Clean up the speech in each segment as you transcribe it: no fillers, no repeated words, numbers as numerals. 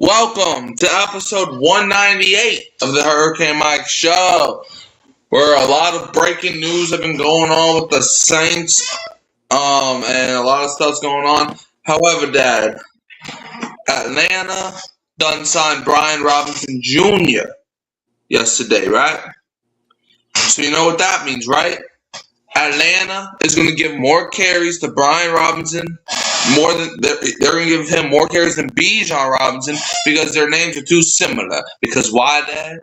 Welcome to episode 198 of the Hurricane Mike Show, where a lot of breaking news have been going on with the Saints, and a lot of stuff's going on. However, Dad, Atlanta done signed Brian Robinson Jr. yesterday, right? So you know what that means, right? Atlanta is going to give more carries to Brian Robinson, they're going to give him more carries than Bijan Robinson because their names are too similar. Because why, Dad?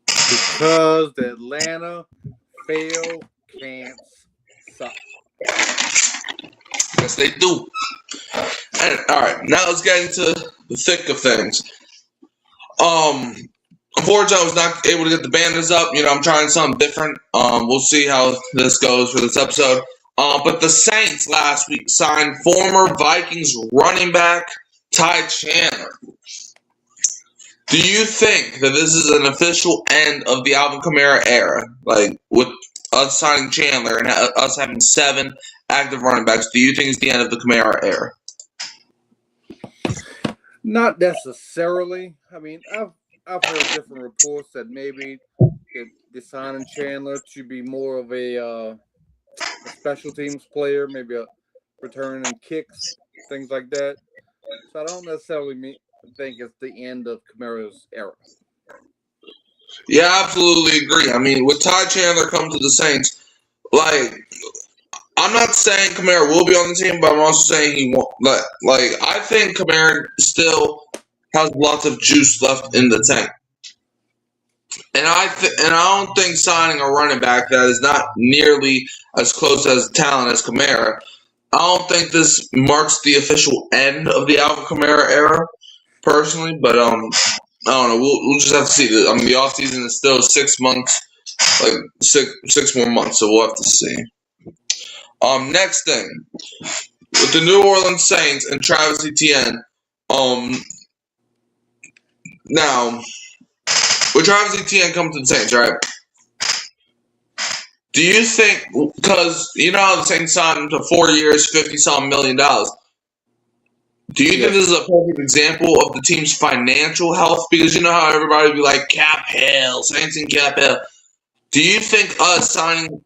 Because the Atlanta fail camps suck. Yes, they do. And, all right, now let's get into the thick of things. Unfortunately, I was not able to get the banners up. I'm trying something different. We'll see how this goes for this episode. But the Saints last week signed former Vikings running back Ty Chandler. Do you think that this is an official end of the Alvin Kamara era? Like, with us signing Chandler and us having 7 active running backs, do you think it's the end of the Kamara era? Not necessarily. I mean, I've heard different reports that maybe they're signing Chandler to be more of a special teams player, maybe a return and kicks, things like that. So I don't necessarily think it's the end of Kamara's era. Yeah, I absolutely agree. I mean, with Ty Chandler come to the Saints, I'm not saying Kamara will be on the team, but I'm also saying he won't. I think Kamara still has lots of juice left in the tank. And I don't think signing a running back that is not nearly as close as talent as Kamara, I don't think this marks the official end of the Alvin Kamara era, personally. But I don't know. We'll just have to see. The offseason is still 6 months, like six more months, so we'll have to see. Next thing, with the New Orleans Saints and Travis Etienne, now, with Travis Etienne coming to the Saints, right? Do you think, because you know how the Saints signed him to 4 years, $50-something million, do you think this is a perfect example of the team's financial health? Because you know how everybody would be like, cap hell, Saints and cap hell. Do you think us signing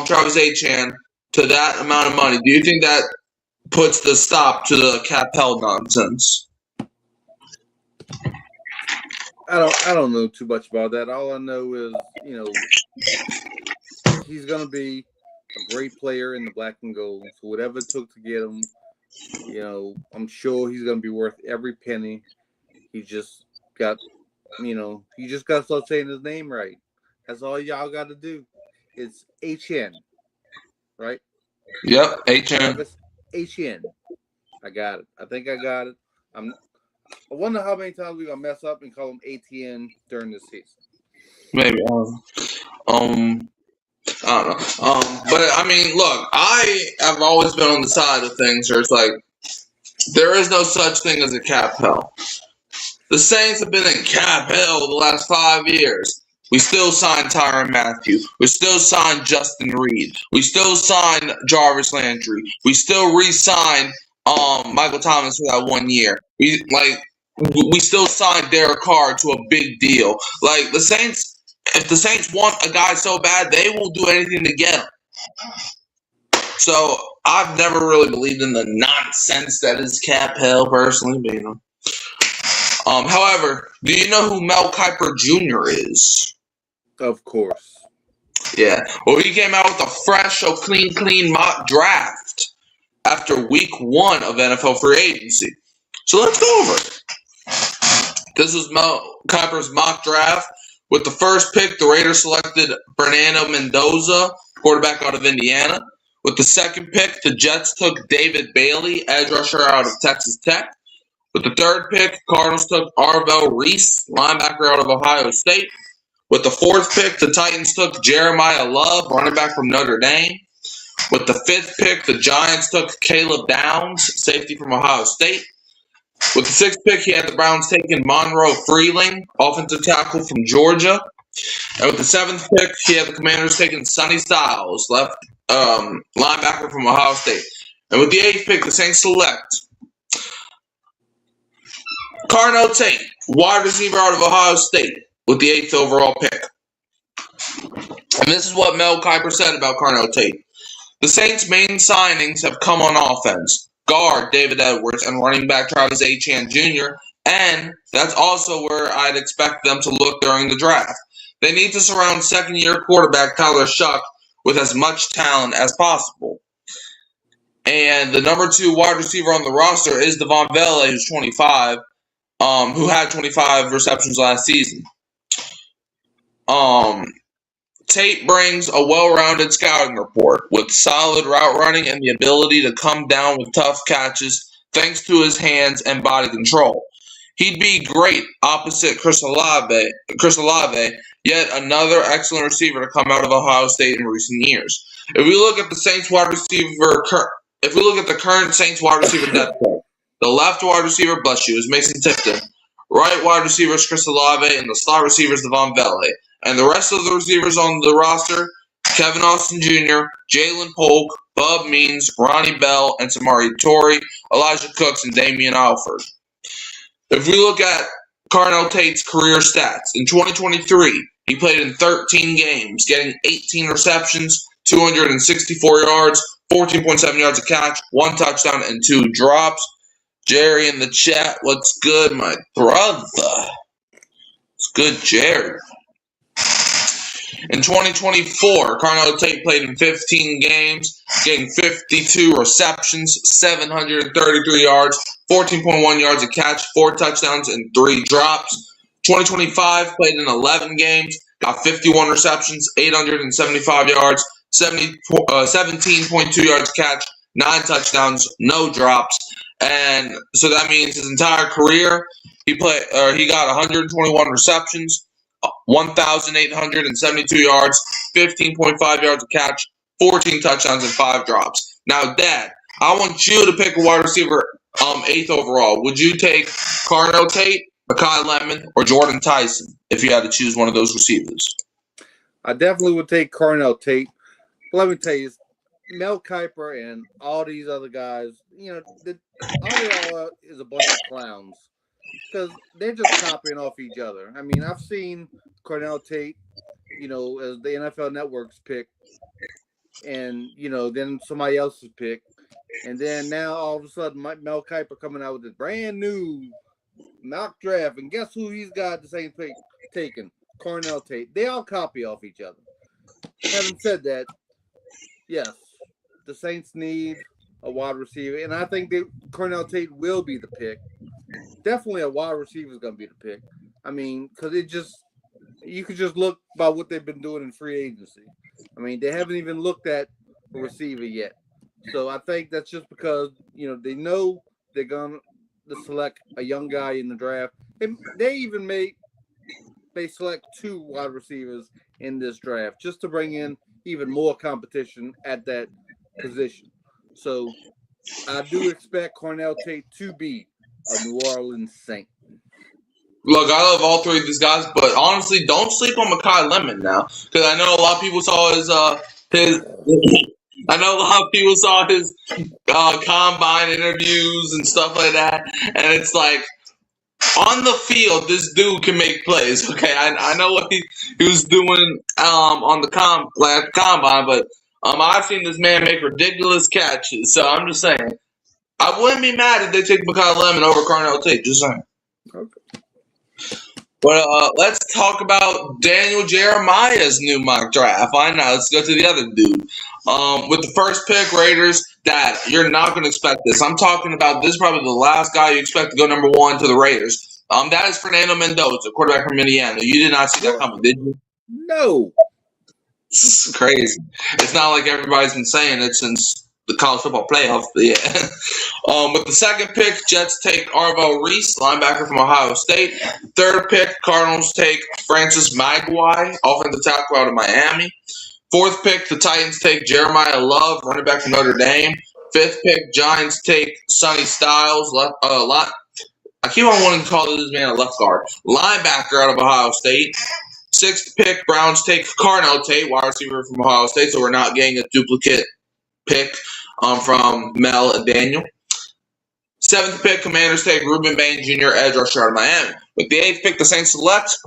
Travis Etienne to that amount of money, do you think that puts the stop to the cap hell nonsense? I don't know too much about that. All I know is, he's going to be a great player in the black and gold. So whatever it took to get him, I'm sure he's going to be worth every penny. He just got, to start saying his name right. That's all y'all got to do. It's HN, right? Yep, HN. HN. I got it. I think I got it. I wonder how many times we're going to mess up and call him ATN during this season. Maybe. I don't know. But, I mean, look, I have always been on the side of things where it's like, there is no such thing as a cap hell. The Saints have been in cap hell the last 5 years. We still signed Tyrann Mathieu. We still signed Justin Reed. We still signed Jarvis Landry. We still re-signed Michael Thomas for that 1 year. We still signed Derek Carr to a big deal. Like, the Saints, if the Saints want a guy so bad, they will do anything to get him. So I've never really believed in the nonsense that is cap hell, personally, but however, do you know who Mel Kiper Jr. is? Of course. Yeah. Well, he came out with a fresh, clean mock draft after week 1 of NFL free agency. So let's go over it. This was Mel Kiper's mock draft. With the first pick, the Raiders selected Fernando Mendoza, quarterback out of Indiana. With the second pick, the Jets took David Bailey, edge rusher out of Texas Tech. With the third pick, Cardinals took Arvell Reese, linebacker out of Ohio State. With the fourth pick, the Titans took Jeremiah Love, running back from Notre Dame. With the fifth pick, the Giants took Caleb Downs, safety from Ohio State. With the sixth pick, he had the Browns taking Monroe Freeling, offensive tackle from Georgia. And with the seventh pick, he had the Commanders taking Sonny Styles, left linebacker from Ohio State. And with the eighth pick, the Saints select Carnell Tate, wide receiver out of Ohio State, with the 8th overall pick. And this is what Mel Kiper said about Carnell Tate. The Saints' main signings have come on offense. Guard David Edwards and running back Travis Etienne Jr., and that's also where I'd expect them to look during the draft. They need to surround second-year quarterback Tyler Shuck with as much talent as possible. And the number 2 wide receiver on the roster is Devon Vele, who's 25, who had 25 receptions last season. Tate brings a well-rounded scouting report with solid route running and the ability to come down with tough catches thanks to his hands and body control. He'd be great opposite Chris Olave, yet another excellent receiver to come out of Ohio State in recent years. If we look at the current Saints wide receiver depth chart, the left wide receiver, bless you, is Mason Tipton. Right wide receiver is Chris Olave, and the slot receiver is Devon Vele. And the rest of the receivers on the roster, Kevin Austin Jr., Jalen Polk, Bub Means, Ronnie Bell, and Samari Torrey, Elijah Cooks, and Damian Alford. If we look at Carnell Tate's career stats, in 2023, he played in 13 games, getting 18 receptions, 264 yards, 14.7 yards a catch, 1 touchdown, and 2 drops. Jerry in the chat, what's good, my brother? It's good, Jerry. In 2024, Carnell Tate played in 15 games, getting 52 receptions, 733 yards, 14.1 yards a catch, 4 touchdowns, and 3 drops. 2025 played in 11 games, got 51 receptions, 875 yards, 17.2 yards a catch, 9 touchdowns, no drops. And so that means his entire career, he got 121 receptions, 1,872 yards, 15.5 yards a catch, 14 touchdowns, and 5 drops. Now, Dad, I want you to pick a wide receiver 8th overall. Would you take Carnell Tate, Makai Lemon, or Jordan Tyson if you had to choose one of those receivers? I definitely would take Carnell Tate. Let me tell you, Mel Kiper and all these other guys, all they all is a bunch of clowns because they're just copying off each other. I mean, I've seen Carnell Tate, as the NFL Network's pick, and then somebody else's pick, and then now all of a sudden Mel Kiper coming out with this brand new mock draft, and guess who he's got the same pick taken? Carnell Tate. They all copy off each other. Having said that, yes, the Saints need a wide receiver, and I think Carnell Tate will be the pick. Definitely a wide receiver is going to be the pick. I mean, because you could just look by what they've been doing in free agency. I mean, they haven't even looked at a receiver yet. So I think that's just because, they know they're going to select a young guy in the draft. They even may select 2 wide receivers in this draft just to bring in even more competition at that position. So I do expect Carnell Tate to be a New Orleans Saint. Look, I love all 3 of these guys, but honestly, don't sleep on Makai Lemon now, because I know a lot of people saw his combine interviews and stuff like that, and it's like, on the field, this dude can make plays. Okay, I know what he was doing on the combine, but I've seen this man make ridiculous catches. So I'm just saying, I wouldn't be mad if they take Makai Lemon over Carnell Tate. Just saying. Okay. But let's talk about Daniel Jeremiah's new mock draft. Fine, now let's go to the other dude. With the first pick, Raiders. Dad, you're not going to expect this. I'm talking about this is probably the last guy you expect to go number 1 to the Raiders. That is Fernando Mendoza, quarterback from Indiana. You did not see that coming, did you? No. It's crazy. It's not like everybody's been saying it since the college football playoff. But yeah. With the second pick, Jets take Arvell Reese, linebacker from Ohio State. Third pick, Cardinals take Francis Maguire, offensive tackle out of Miami. Fourth pick, the Titans take Jeremiah Love, running back from Notre Dame. Fifth pick, Giants take Sonny Styles, I keep on wanting to call this man a left guard, linebacker out of Ohio State. Sixth pick, Browns take Carnell Tate, wide receiver from Ohio State, so we're not getting a duplicate pick from Mel and Daniel. 7th pick, Commanders take Ruben Bain Jr., edge rusher out of Miami. With the 8th pick, the Saints select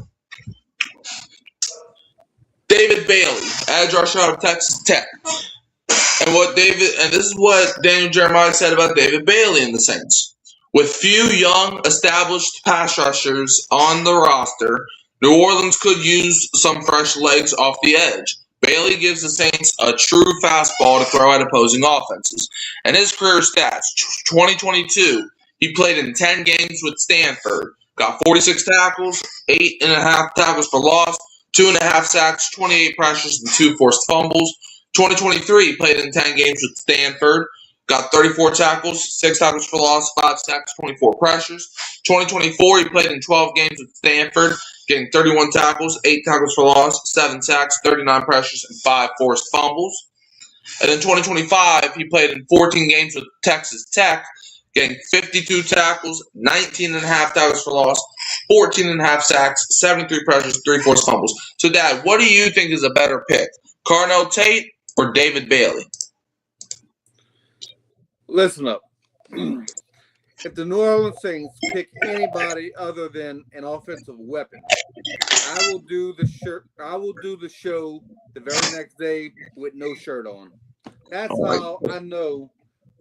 David Bailey, edge rusher out of Texas Tech. And this is what Daniel Jeremiah said about David Bailey and the Saints. With few young, established pass rushers on the roster, New Orleans could use some fresh legs off the edge. Bailey gives the Saints a true fastball to throw at opposing offenses. And his career stats, 2022, he played in 10 games with Stanford, got 46 tackles, 8.5 tackles for loss, 2.5 sacks, 28 pressures, and 2 forced fumbles. 2023, he played in 10 games with Stanford, got 34 tackles, 6 tackles for loss, 5 sacks, 24 pressures. 2024, he played in 12 games with Stanford, getting 31 tackles, 8 tackles for loss, 7 sacks, 39 pressures, and 5 forced fumbles. And in 2025, he played in 14 games with Texas Tech, getting 52 tackles, 19.5 tackles for loss, 14.5 sacks, 73 pressures, 3 forced fumbles. So, Dad, what do you think is a better pick, Carnell Tate or David Bailey? Listen up. If the New Orleans Saints pick anybody other than an offensive weapon, I will do the show the very next day with no shirt on. That's how I know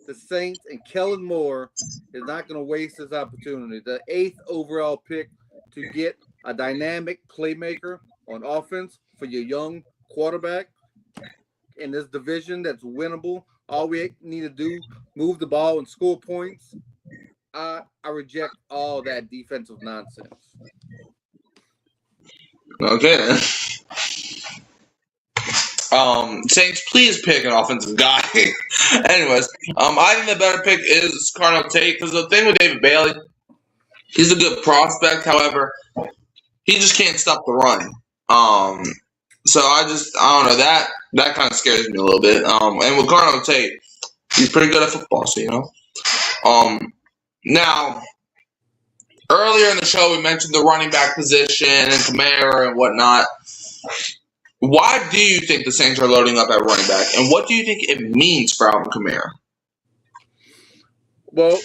the Saints and Kellen Moore is not going to waste this opportunity. The 8th overall pick to get a dynamic playmaker on offense for your young quarterback in this division that's winnable. All we need to do, move the ball and score points. I reject all that defensive nonsense. Okay, then. Saints, please pick an offensive guy. Anyways, I think the better pick is Carnell Tate, because the thing with David Bailey, he's a good prospect. However, he just can't stop the run. So I don't know, that kind of scares me a little bit. And with Carnell Tate, he's pretty good at football, so you know. Now, earlier in the show, we mentioned the running back position and Kamara and whatnot. Why do you think the Saints are loading up at running back, and what do you think it means for Alvin Kamara? Well,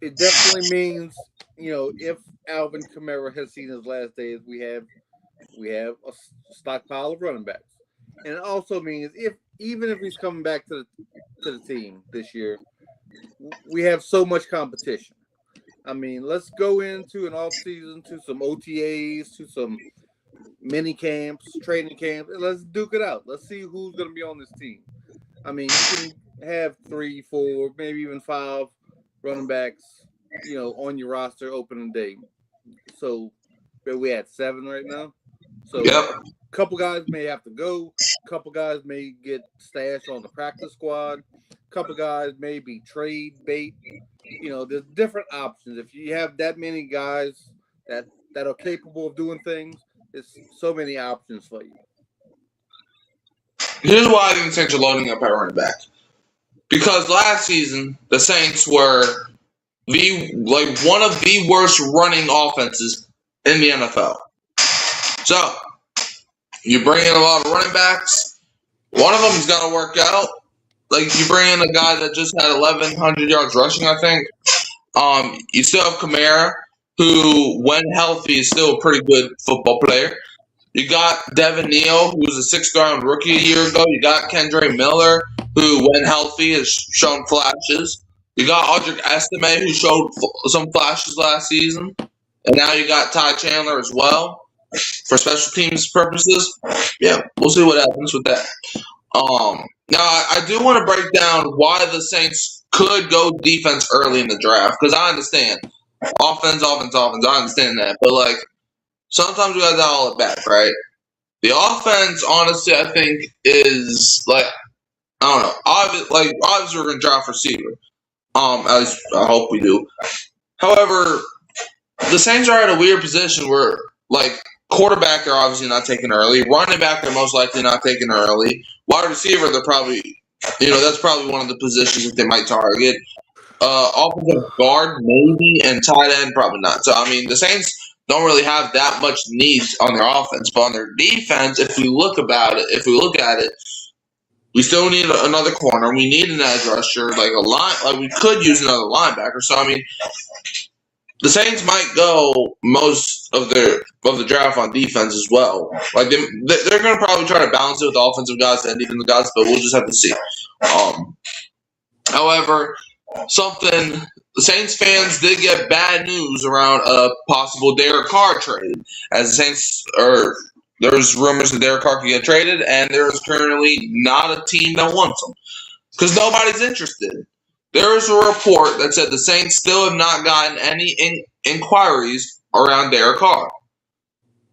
it definitely means, if Alvin Kamara has seen his last days, we have a stockpile of running backs. And it also means even if he's coming back to the team this year, we have so much competition. I mean, let's go into an off season, to some OTAs, to some mini camps, training camps, and let's duke it out. Let's see who's going to be on this team. I mean, you can have 3, 4, maybe even 5 running backs, on your roster opening day. So we at 7 right now. So Yep. A couple guys may have to go. A couple guys may get stashed on the practice squad. A couple guys may be trade bait. There's different options. If you have that many guys that are capable of doing things, there's so many options for you. Here's why I think the Saints are loading up at running back. Because last season, the Saints were one of the worst running offenses in the NFL. So, you bring in a lot of running backs. One of them's got to work out. Like, you bring in a guy that just had 1,100 yards rushing, I think. You still have Kamara, who, when healthy, is still a pretty good football player. You got Devin Neal, who was a 6th-round rookie a year ago. You got Kendre Miller, who, when healthy, has shown flashes. You got Audric Estime, who showed some flashes last season. And now you got Ty Chandler as well for special teams purposes. Yeah, we'll see what happens with that. Now, I do want to break down why the Saints could go defense early in the draft, because I understand. Offense, I understand that. But, sometimes we got to dial it back, right? The offense, honestly, I think is, I don't know. Obviously, we're going to draft receiver. At least I hope we do. However, the Saints are at a weird position where, quarterback, they're obviously not taking early. Running back, they're most likely not taking early. Wide receiver, they're probably, that's probably one of the positions that they might target. Offensive guard, maybe, and tight end, probably not. So, I mean, the Saints don't really have that much needs on their offense. But on their defense, if we look at it, We still need another corner. We need an edge rusher, like a line. Like we could use another linebacker. So I mean, the Saints might go most of the draft on defense as well. Like they're going to probably try to balance it with the offensive guys and defensive guys, but we'll just have to see. However, the Saints fans did get bad news around a possible Derek Carr trade, as the Saints there's rumors that Derek Carr could get traded, and there is currently not a team that wants him because nobody's interested. There is a report that said the Saints still have not gotten any inquiries around Derek Carr.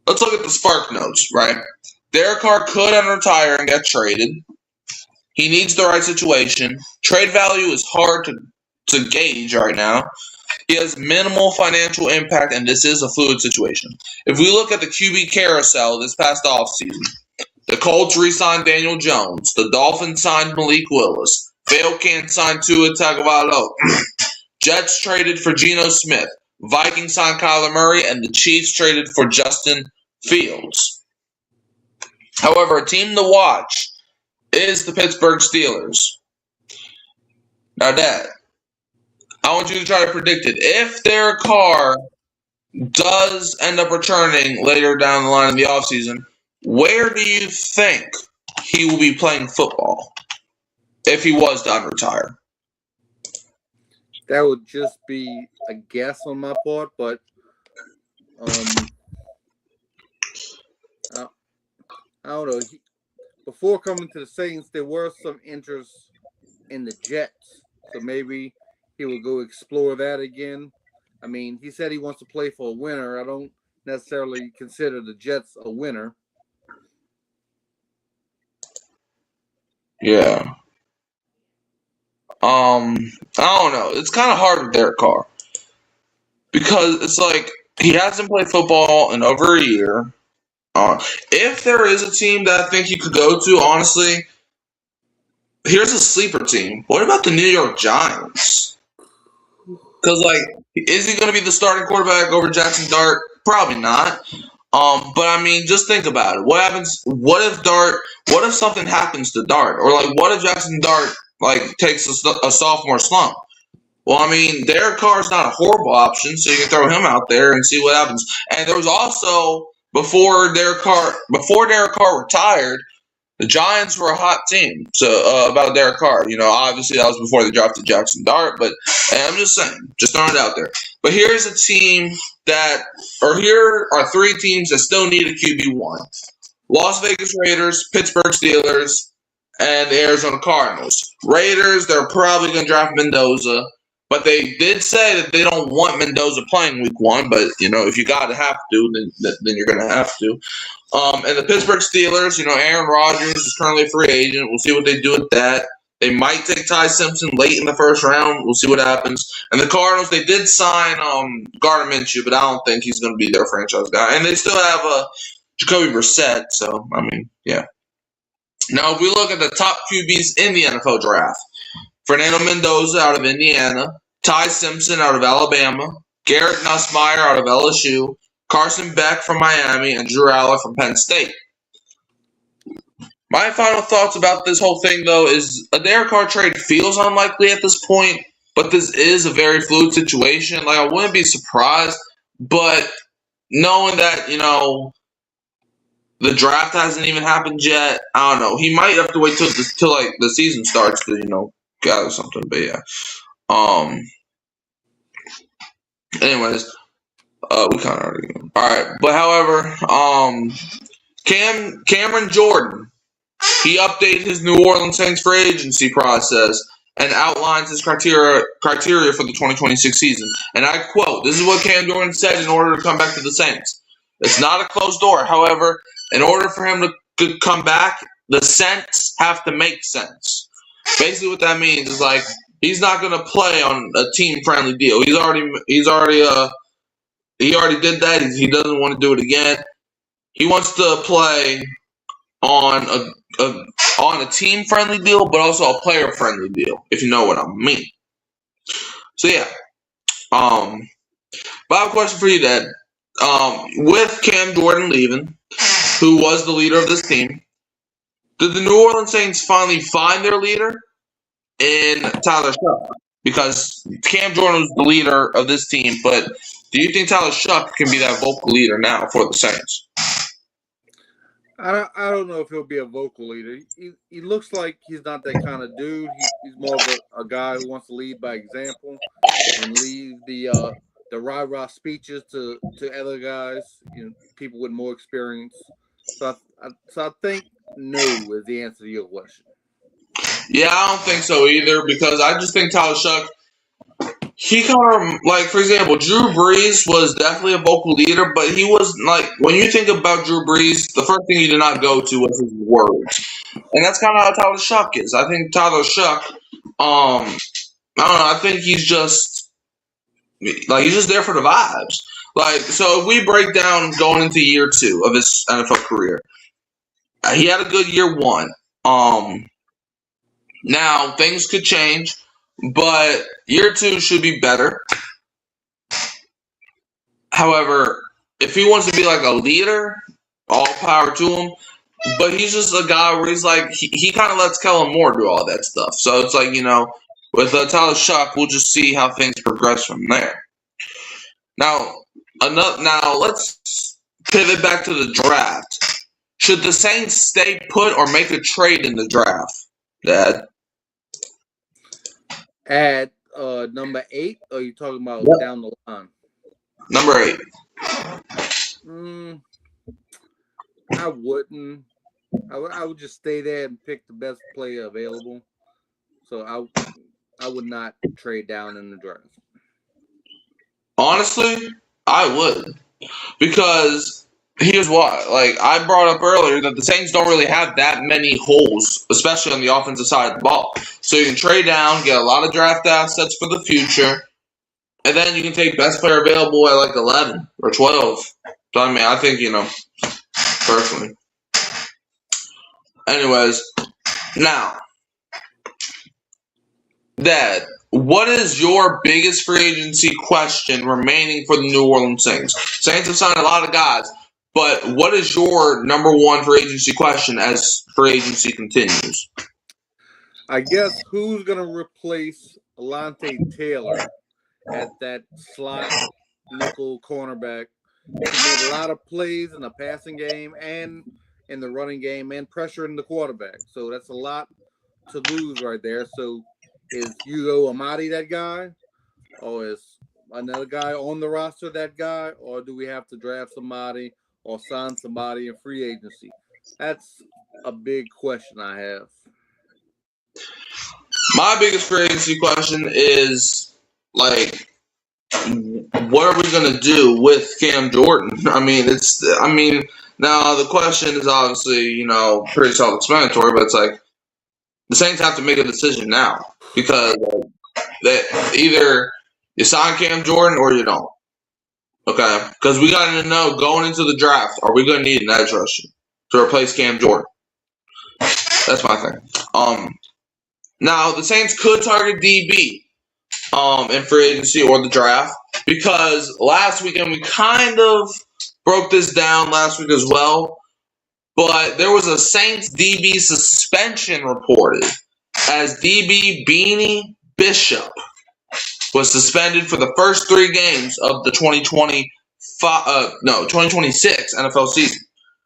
Let's look at the Spark Notes, right? Derek Carr could retire and get traded. He needs the right situation. Trade value is hard to gauge right now. He has minimal financial impact, and this is a fluid situation. If we look at the QB carousel this past offseason, the Colts re-signed Daniel Jones. The Dolphins signed Malik Willis. Falcons signed Tua Tagovailoa. Jets traded for Geno Smith. Vikings signed Kyler Murray, and the Chiefs traded for Justin Fields. However, a team to watch is the Pittsburgh Steelers. Now, Dad, I want you to try to predict it. If Derek Carr does end up returning later down the line in the offseason, where do you think he will be playing football if he was to unretire? That would just be a guess on my part, but I don't know. Before coming to the Saints, there were some interest in the Jets, so maybe he will go explore that again. I mean, he said he wants to play for a winner. I don't necessarily consider the Jets a winner. Yeah. I don't know. It's kind of hard with Derek Carr because it's like he hasn't played football in over a year. If there is a team that I think he could go to, honestly, here's a sleeper team. What about the New York Giants? Because, like, is he going to be the starting quarterback over Jackson Dart? Probably not. But I mean, just think about it. What happens? What if something happens to Dart, or like, what if Jackson Dart takes a sophomore slump? Well, I mean, Derek Carr is not a horrible option, so you can throw him out there and see what happens. And there was also before Derek Carr retired, the Giants were a hot team. So about Derek Carr, obviously that was before they drafted Jackson Dart, but I'm just saying, just throwing it out there. But here's a team here are three teams that still need a QB1. Las Vegas Raiders, Pittsburgh Steelers, and the Arizona Cardinals. Raiders, they're probably going to draft Mendoza, but they did say that they don't want Mendoza playing week 1, but, if you got to have to, then you're going to have to. And the Pittsburgh Steelers, Aaron Rodgers is currently a free agent. We'll see what they do with that. They might take Ty Simpson late in the first round. We'll see what happens. And the Cardinals, they did sign Gardner Minshew, but I don't think he's going to be their franchise guy. And they still have Jacoby Brissett, so, I mean, yeah. Now, if we look at the top QBs in the NFL draft, Fernando Mendoza out of Indiana, Ty Simpson out of Alabama, Garrett Nussmeier out of LSU, Carson Beck from Miami, and Drew Aller from Penn State. My final thoughts about this whole thing, though, is a Derek Carr trade feels unlikely at this point, but this is a very fluid situation. Like, I wouldn't be surprised, but knowing that, the draft hasn't even happened yet, I don't know. He might have to wait till the season starts to, gather something, but yeah. Anyways, we kind of already. All right, but however, Cameron Jordan, he updated his New Orleans Saints free agency process and outlines his criteria for the 2026 season. And I quote: "This is what Cam Jordan said in order to come back to the Saints. It's not a closed door. However, in order for him to come back, the Saints have to make sense." Basically, what that means is like he's not going to play on a team-friendly deal. He already did that. He doesn't want to do it again. He wants to play on a team-friendly deal, but also a player-friendly deal, if you know what I mean. So yeah, but I have a question for you, Dad. With Cam Jordan leaving, who was the leader of this team, Did the New Orleans Saints finally find their leader in Tyler Shuck? Because Cam Jordan was the leader of this team, but do you think Tyler Shuck can be that vocal leader now for the Saints? I don't know if he'll be a vocal leader. He looks like he's not that kind of dude. He's more of a guy who wants to lead by example and leave the rah-rah speeches to other guys, people with more experience. So I think no is the answer to your question. Yeah, I don't think so either because I just think Tyler Shuck, he kind of, like, for example, Drew Brees was definitely a vocal leader, but he was, like, when you think about Drew Brees, the first thing he did not go to was his words. And that's kind of how Tyler Shuck is. I think Tyler Shuck, I don't know, I think he's just there for the vibes. Like, so if we break down going into year 2 of his NFL career, he had a good year 1. Now things could change, but year 2 should be better. However, if he wants to be like a leader, all power to him. But he's just a guy where he's like he kind of lets Kellen Moore do all that stuff. So it's like with Tyler Shuck, we'll just see how things progress from there. Now let's pivot back to the draft. Should the Saints stay put or make a trade in the draft, Dad? At number 8, or are you talking about down the line? Number 8. I wouldn't. I would just stay there and pick the best player available. So I would not trade down in the draft. Honestly, I would. Because here's why. Like I brought up earlier that the Saints don't really have that many holes, especially on the offensive side of the ball. So you can trade down, get a lot of draft assets for the future, and then you can take best player available at like 11 or 12. So I mean, I think, personally. Anyways, now, Dad, what is your biggest free agency question remaining for the New Orleans Saints? Saints have signed a lot of guys, but what is your number 1 free agency question as free agency continues? I guess who's going to replace Alontae Taylor at that slot nickel cornerback? He made a lot of plays in the passing game and in the running game and pressuring the quarterback. So that's a lot to lose right there. So is Hugo Amadi that guy? Or is another guy on the roster that guy? Or do we have to draft somebody or sign somebody in free agency? That's a big question I have. My biggest free agency question is, like, what are we going to do with Cam Jordan? Now the question is obviously, pretty self-explanatory, but it's like the Saints have to make a decision now because that either you sign Cam Jordan or you don't. Okay? Because we got to know going into the draft, are we going to need an edge rusher to replace Cam Jordan? That's my thing. Now the Saints could target DB in free agency or the draft because last weekend we kind of broke this down last week as well, but there was a Saints DB suspension reported as DB Beanie Bishop was suspended for the first 3 games of the 2026 NFL season.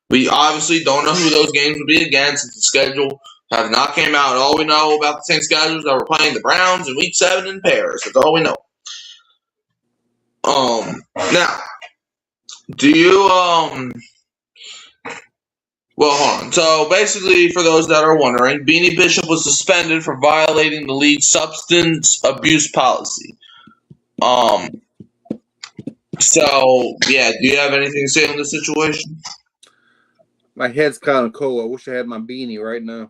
We obviously don't know who those games will be against. The schedule have not came out. All we know about the Saints schedules that we're playing the Browns in Week 7 in Paris. That's all we know. Now, do you well, hold on. So basically, for those that are wondering, Beanie Bishop was suspended for violating the league's substance abuse policy. So yeah, do you have anything to say on this situation? My head's kind of cold. I wish I had my beanie right now.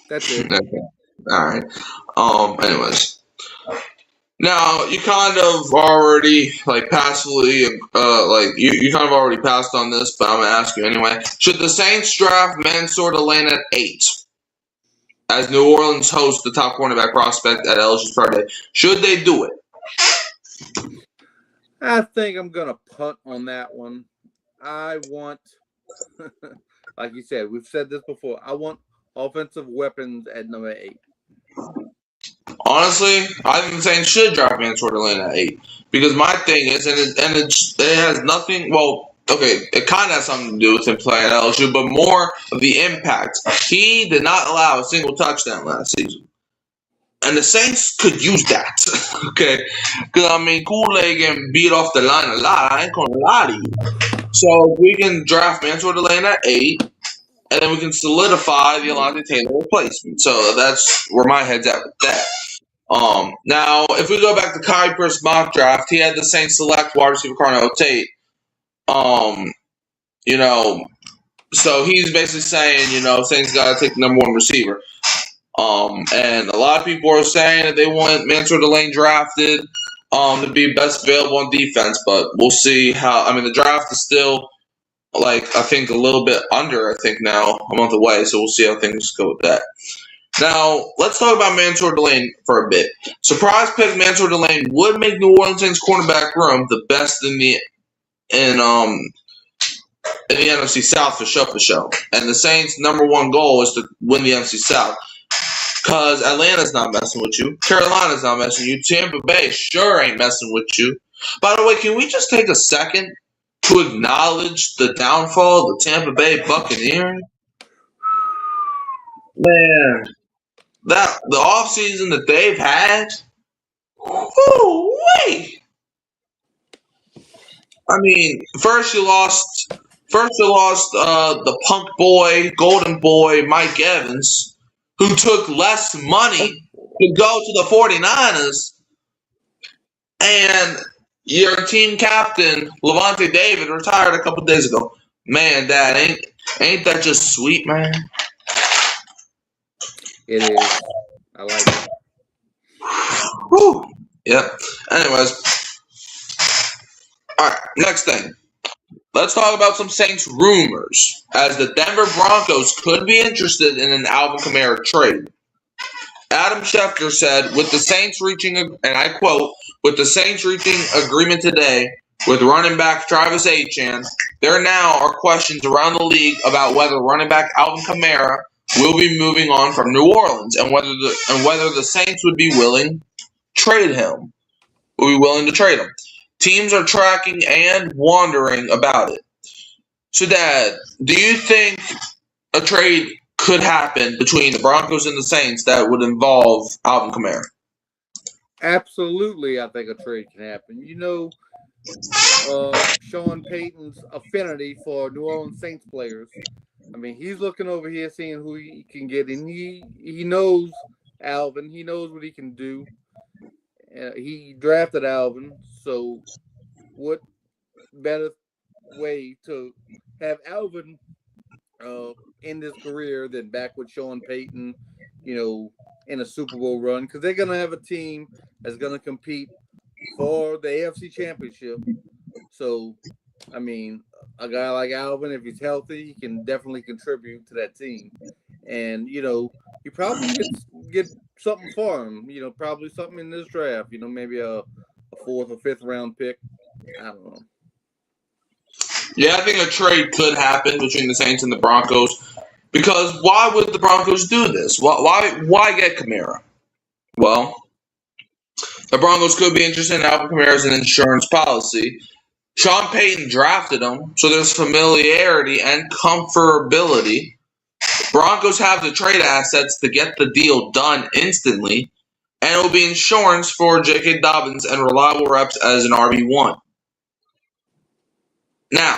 That's it. Okay. All right. Anyways, now you kind of already passively you kind of already passed on this, but I'm gonna ask you anyway. Should the Saints draft Mansour Delane at 8 as New Orleans hosts the top cornerback prospect at LSU's Friday? Should they do it? I think I'm gonna punt on that one. I want like you said, we've said this before. I want offensive weapons at number 8. Honestly, I think the Saints should draft Mansour Delane at 8 because my thing is, it has nothing. Well, okay, it kind of has something to do with him playing at LSU, but more of the impact. He did not allow a single touchdown last season, and the Saints could use that. Okay, because I mean, Kool-Aid getting beat off the line a lot. I ain't gonna lie to you. So we can draft Mansour Delane at 8. And then we can solidify the Alontae Taylor replacement. So that's where my head's at with that. Now, if we go back to Kuiper's mock draft, he had the Saints select wide receiver Carnell Tate. So he's basically saying, Saints got to take the number 1 receiver. And a lot of people are saying that they want Mansour Delane drafted to be best available on defense, but we'll see how. I mean, the draft is still, I think a little bit under, now, a month away, so we'll see how things go with that. Now, let's talk about Mansour Delane for a bit. Surprise pick Mansour Delane would make New Orleans Saints cornerback room the best in the NFC South for sure. And the Saints' number 1 goal is to win the NFC South. Because Atlanta's not messing with you. Carolina's not messing with you. Tampa Bay sure ain't messing with you. By the way, can we just take a second to acknowledge the downfall of the Tampa Bay Buccaneers? Man, the offseason that they've had, whoo-wee. I mean, first you lost the punk boy, golden boy, Mike Evans, who took less money to go to the 49ers, and your team captain, Levante David, retired a couple days ago. Man, Dad, ain't that just sweet, man? It is. I like it. Whew. Yep. Anyways. All right, next thing. Let's talk about some Saints rumors, as the Denver Broncos could be interested in an Alvin Kamara trade. Adam Schefter said, with the Saints reaching, and I quote, with the Saints reaching agreement today with running back Travis Etienne, there now are questions around the league about whether running back Alvin Kamara will be moving on from New Orleans and whether the Saints would be willing to trade him. Teams are tracking and wondering about it. So, Dad, do you think a trade could happen between the Broncos and the Saints that would involve Alvin Kamara? Absolutely, I think a trade can happen. Sean Payton's affinity for New Orleans Saints players. I mean, he's looking over here, seeing who he can get, and he knows Alvin. He knows what he can do. He drafted Alvin, so what better way to have Alvin end his career than back with Sean Payton, in a Super Bowl run, because they're going to have a team that's going to compete for the AFC Championship. So, I mean, a guy like Alvin, if he's healthy, he can definitely contribute to that team. And, you probably get something for him, probably something in this draft, maybe a 4th or 5th round pick. I don't know. Yeah, I think a trade could happen between the Saints and the Broncos, because why would the Broncos do this? Why get Kamara? Well, the Broncos could be interested in Alvin Kamara as an insurance policy. Sean Payton drafted him, so there's familiarity and comfortability. Broncos have the trade assets to get the deal done instantly, and it will be insurance for J.K. Dobbins and reliable reps as an RB1. Now,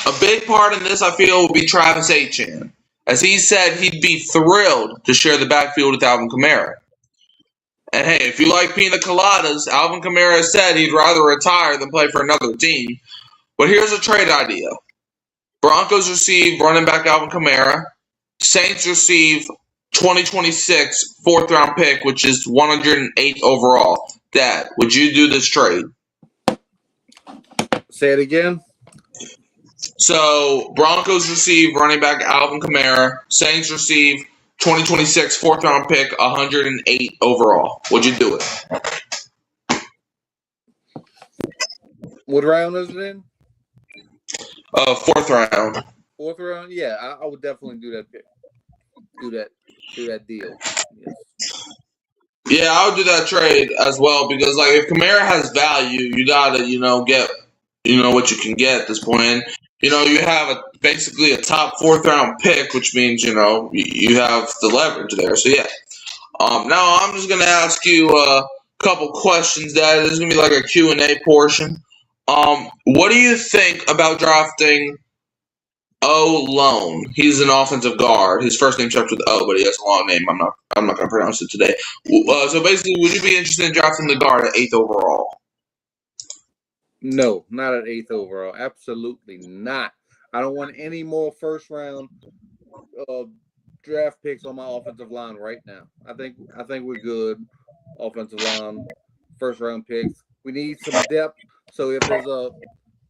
a big part in this, I feel, will be Travis Etienne, as he said he'd be thrilled to share the backfield with Alvin Kamara. And hey, if you like pina coladas, Alvin Kamara said he'd rather retire than play for another team. But here's a trade idea. Broncos receive running back Alvin Kamara. Saints receive 2026 4th round pick, which is 108 overall. Dad, would you do this trade? Say it again. So, Broncos receive running back Alvin Kamara. Saints receive 2026 4th round pick, 108 overall. Would you do it? What round is it in? 4th round. 4th round, yeah, I would definitely do that pick. Do that deal. Yes. Yeah, I would do that trade as well because, like, if Kamara has value, you gotta, get, what you can get at this point. And, you have basically a top 4th round pick, which means, you have the leverage there. So yeah. Now I'm just gonna ask you a couple questions. That this is gonna be like a Q&A portion. What do you think about drafting O Lone? He's an offensive guard. His first name starts with O, but he has a long name. I'm not gonna pronounce it today. So basically, would you be interested in drafting the guard at 8th overall? No, not at 8th overall. Absolutely not. I don't want any more first round draft picks on my offensive line right now. I think we're good. Offensive line, first round picks. We need some depth. So if there's a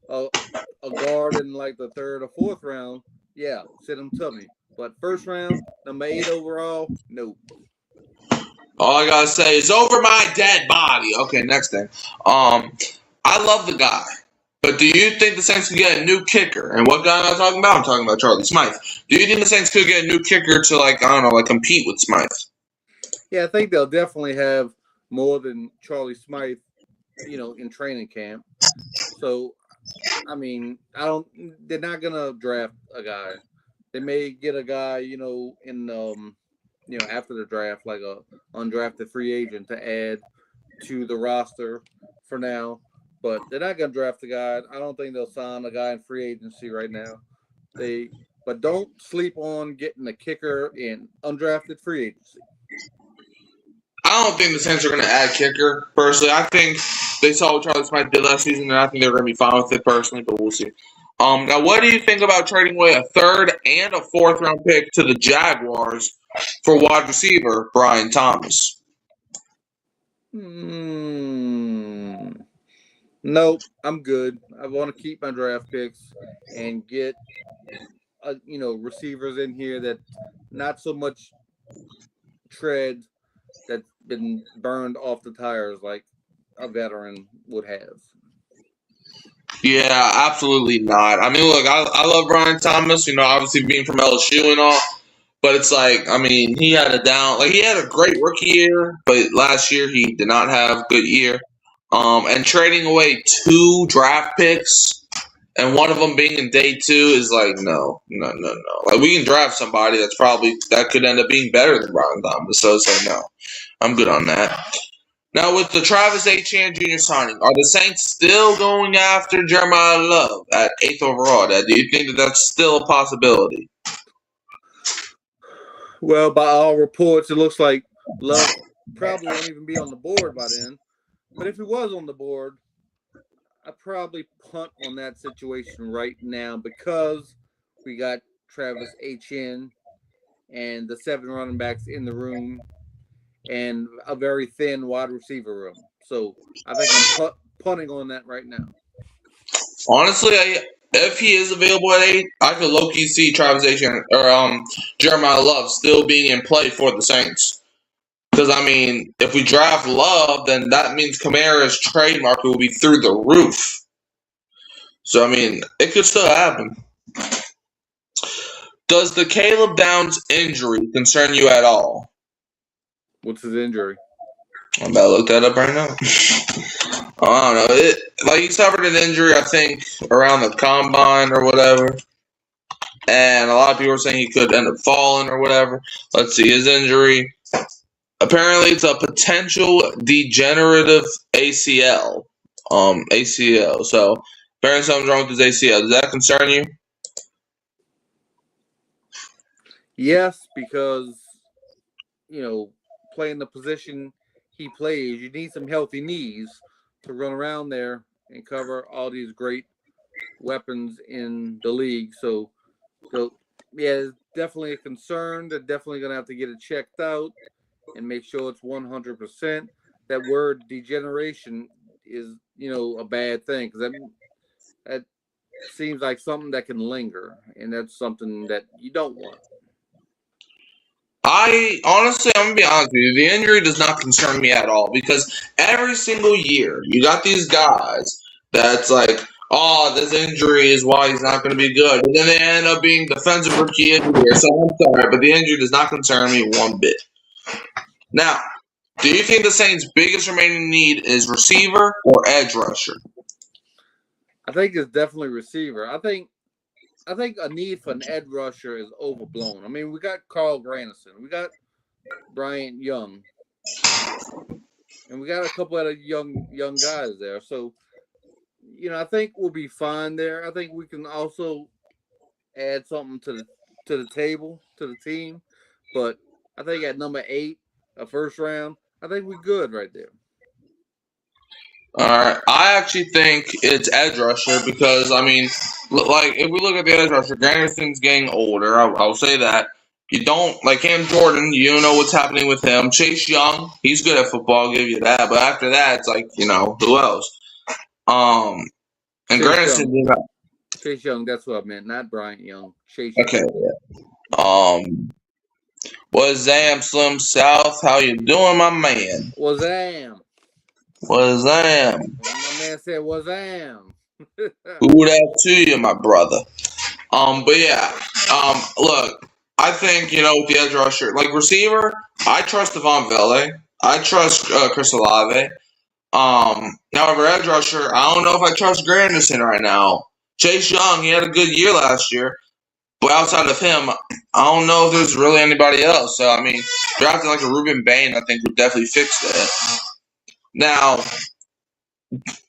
guard in like the 3rd or 4th round, yeah, send them to me. But first round, number 8 overall, no. All I gotta say is over my dead body. Okay, next thing. I love the guy, but do you think the Saints could get a new kicker? And what guy am I talking about? I'm talking about Charlie Smythe. Do you think the Saints could get a new kicker to compete with Smythe? Yeah, I think they'll definitely have more than Charlie Smythe, in training camp. So, I mean, they're not gonna draft a guy. They may get a guy, in after the draft, like a undrafted free agent to add to the roster for now. But they're not gonna draft a guy. I don't think they'll sign a guy in free agency right now. But don't sleep on getting a kicker in undrafted free agency. I don't think the Saints are going to add kicker, personally. I think they saw what Charlie Smythe did last season, and I think they're going to be fine with it, personally, but we'll see. Now, what do you think about trading away a 3rd and a 4th round pick to the Jaguars for wide receiver Brian Thomas? Nope, I'm good. I want to keep my draft picks and get, receivers in here that not so much tread that's been burned off the tires like a veteran would have. Yeah, absolutely not. I mean, look, I love Brian Thomas, obviously being from LSU and all, but it's like, I mean, he had a great rookie year, but last year he did not have a good year. And trading away 2 draft picks and one of them being in day 2 is like, no. Like, we can draft somebody that could end up being better than Brian Thomas, so it's like, no. I'm good on that. Now, with the Travis Etienne Jr. signing, are the Saints still going after Jeremiah Love at 8th overall? Do you think that that's still a possibility? Well, by all reports, it looks like Love probably won't even be on the board by then. But if he was on the board, I'd probably punt on that situation right now because we got Travis Etienne and the 7 running backs in the room and a very thin wide receiver room. So I think I'm punting on that right now. Honestly, if he is available at 8, I could low-key see Travis Etienne or Jeremiah Love still being in play for the Saints. Because, I mean, if we draft Love, then that means Kamara's trade market will be through the roof. So, I mean, it could still happen. Does the Caleb Downs injury concern you at all? What's his injury? I'm about to look that up right now. I don't know. He suffered an injury, I think, around the combine or whatever. And a lot of people are saying he could end up falling or whatever. Let's see. His injury. Apparently, it's a potential degenerative ACL. ACL. So, apparently something's wrong with his ACL. Does that concern you? Yes, because, playing the position he plays, you need some healthy knees to run around there and cover all these great weapons in the league. So yeah, it's definitely a concern. They're definitely going to have to get it checked out and make sure it's 100%. That word degeneration is, a bad thing because that seems like something that can linger, and that's something that you don't want. I'm going to be honest with you. The injury does not concern me at all because every single year you got these guys that's like, oh, this injury is why he's not going to be good. And then they end up being defensive rookie of the year. So I'm sorry, but the injury does not concern me one bit. Now, do you think the Saints' biggest remaining need is receiver or edge rusher? I think it's definitely receiver. I think a need for an edge rusher is overblown. I mean, we got Carl Granderson, we got Bryant Young, and we got a couple of young guys there. So, I think we'll be fine there. I think we can also add something to the table, to the team. But I think at number 8, a first round, I think we're good right there. All right, I actually think it's edge rusher because I mean, like if we look at the edge rusher, Granderson's getting older. I'll say that. You don't like Cam Jordan. You don't know what's happening with him. Chase Young, he's good at football. I'll give you that. But after that, it's like who else? And Chase Granderson. Young. Chase Young, that's what I meant, not Bryant Young. Chase Young. Okay. Wazam Slim South, how you doing, my man? Wazam. Wazam. My man said Wazam. Who that to you, my brother? But yeah. Look, I think with the edge rusher, like receiver, I trust Devon Vele. I trust Chris Olave. However, edge rusher, I don't know if I trust Granderson right now. Chase Young, he had a good year last year. But outside of him, I don't know if there's really anybody else. So, I mean, drafting like a Ruben Bain, I think, would definitely fix that. Now,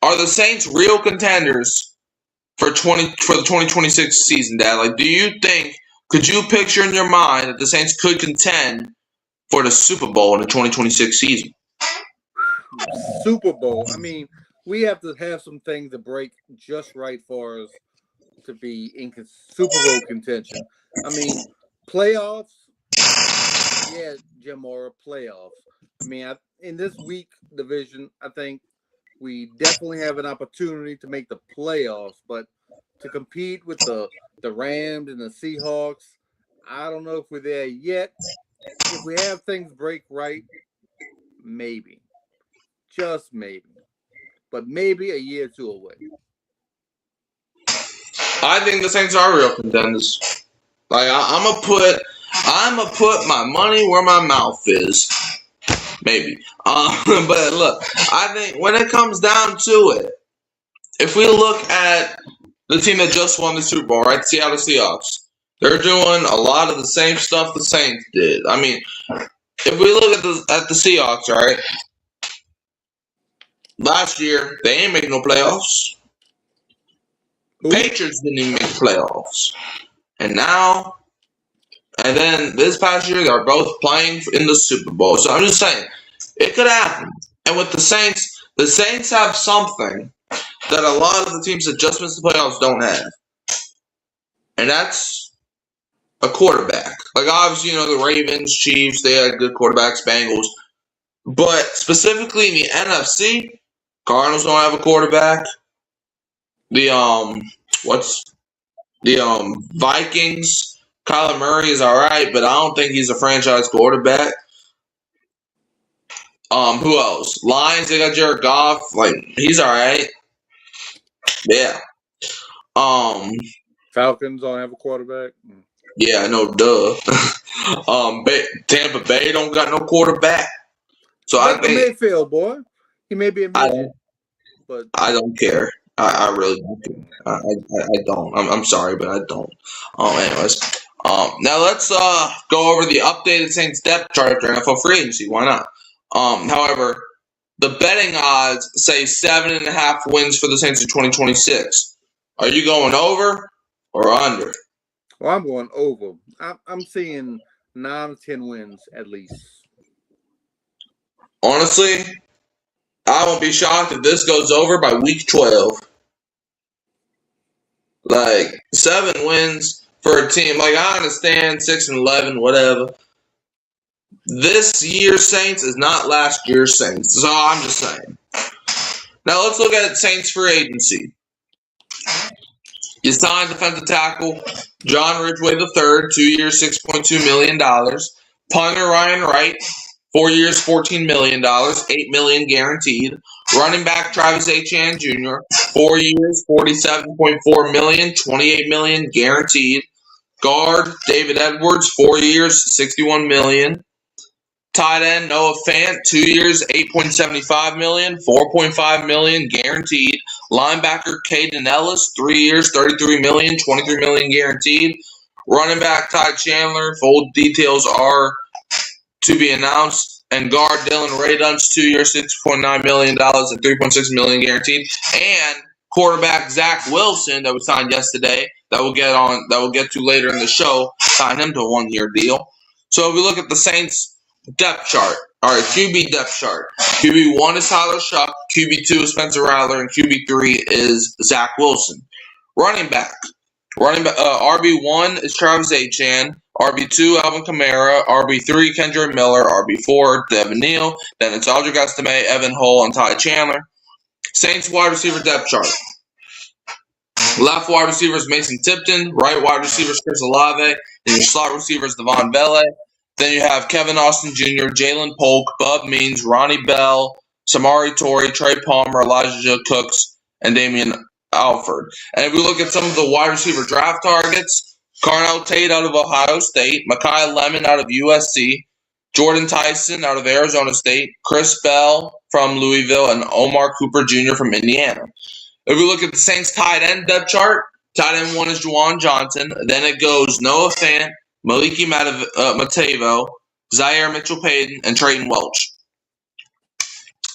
are the Saints real contenders for the 2026 season, Dad? Like, could you picture in your mind that the Saints could contend for the Super Bowl in the 2026 season? Super Bowl? I mean, we have to have some things to break just right for us to be in Super Bowl contention. I mean, playoffs. Yeah, Jim Mora, playoffs. I mean, in this weak division, I think we definitely have an opportunity to make the playoffs. But to compete with the Rams and the Seahawks, I don't know if we're there yet. If we have things break right, maybe. Just maybe. But maybe a year or two away. I think the Saints are real contenders. Like I'm gonna put my money where my mouth is. Maybe. But look, I think when it comes down to it, if we look at the team that just won the Super Bowl, right, Seattle Seahawks, they're doing a lot of the same stuff the Saints did. I mean, if we look at the Seahawks, right, last year they ain't making no playoffs. Patriots didn't even make playoffs. And then this past year, they're both playing in the Super Bowl. So I'm just saying, it could happen. And with the Saints have something that a lot of the teams that just missed the playoffs don't have. And that's a quarterback. Like, obviously, the Ravens, Chiefs, they had good quarterbacks, Bengals. But specifically in the NFC, Cardinals don't have a quarterback. The Vikings, Kyler Murray is all right, but I don't think he's a franchise quarterback. Who else? Lions, they got Jared Goff. Like, he's all right. Yeah. Falcons don't have a quarterback. Yeah, I know, duh. Tampa Bay don't got no quarterback. So I think Mayfield, boy, he may be a midget, but I don't care. I really don't care. I don't. I'm sorry, but I don't. Anyways, now let's go over the updated Saints depth chart after NFL free agency. Why not? However, the betting odds say 7.5 wins for the Saints in 2026. Are you going over or under? Well, I'm going over. I'm seeing 9 or 10 wins at least. Honestly, I won't be shocked if this goes over by week 12. Like, 7 wins for a team. Like, I understand 6-11, whatever. This year's Saints is not last year's Saints. So I'm just saying. Now let's look at Saints free agency. You signed defensive tackle John Ridgeway III, 2 years, $6.2 million. Punter Ryan Wright, 4 years, $14 million, $8 million guaranteed. Running back Travis Etienne Jr., 4 years, $47.4 million, $28 million guaranteed. Guard David Edwards, 4 years, $61 million. Tight end Noah Fant, 2 years, $8.75 million, $4.5 million guaranteed. Linebacker Caden Ellis, 3 years, $33 million, $23 million guaranteed. Running back Ty Chandler, full details are to be announced. And guard Dylan Radunch, 2 years, $6.9 million and $3.6 million guaranteed. And quarterback Zach Wilson, that was signed yesterday, that we'll get to later in the show, signed him to a 1-year deal. So if we look at the Saints depth chart. All right, QB depth chart. QB1 is Tyler Shuck. QB2 is Spencer Rattler. And QB3 is Zach Wilson. Running back. RB1 is Travis Etienne. RB2, Alvin Kamara. RB3, Kendra Miller. RB4, Devin Neal. Then it's Audric Estime, Evan Hull, and Ty Chandler. Saints wide receiver depth chart. Left wide receiver is Mason Tipton. Right wide receiver is Chris Olave. And your slot receiver is Devon Vele. Then you have Kevin Austin Jr., Jalen Polk, Bub Means, Ronnie Bell, Samari Torrey, Trey Palmer, Elijah Cooks, and Damian Alford. And if we look at some of the wide receiver draft targets, Carnell Tate out of Ohio State, Mekhi Lemon out of USC, Jordan Tyson out of Arizona State, Chris Bell from Louisville, and Omar Cooper Jr. from Indiana. If we look at the Saints tight end depth chart, tight end 1 is Juwan Johnson. Then it goes Noah Fant, Maliki Matavo, Zaire Mitchell-Payton, and Trayton Welch.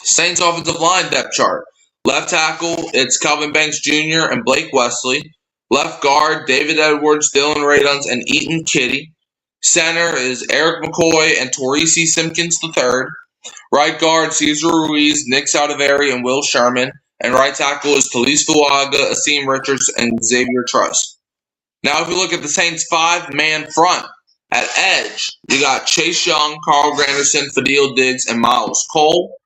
Saints offensive line depth chart. Left tackle, it's Calvin Banks Jr. and Blake Wesley. Left guard, David Edwards, Dylan Radunz, and Eaton Kitty. Center is Eric McCoy and Torrisi Simpkins III. Right guard, Cesar Ruiz, Nick Saldivari, and Will Sherman. And right tackle is Talise Fuaga, Asim Richards, and Xavier Truss. Now, if we look at the Saints' 5-man front, at edge, you got Chase Young, Carl Granderson, Fadil Diggs, and Miles Cole.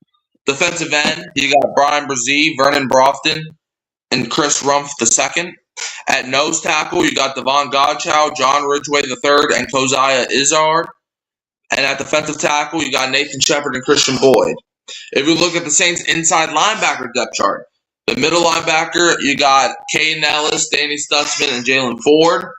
Defensive end, you got Brian Brzee, Vernon Brofton, and Chris Rumpf II. At nose tackle, you got Devon Godchow, John Ridgway III, and Keziah Izzard. And at defensive tackle, you got Nathan Shepard and Christian Boyd. If we look at the Saints' inside linebacker depth chart, the middle linebacker, you got Caden Ellis, Danny Stutzman, and Jalen Ford.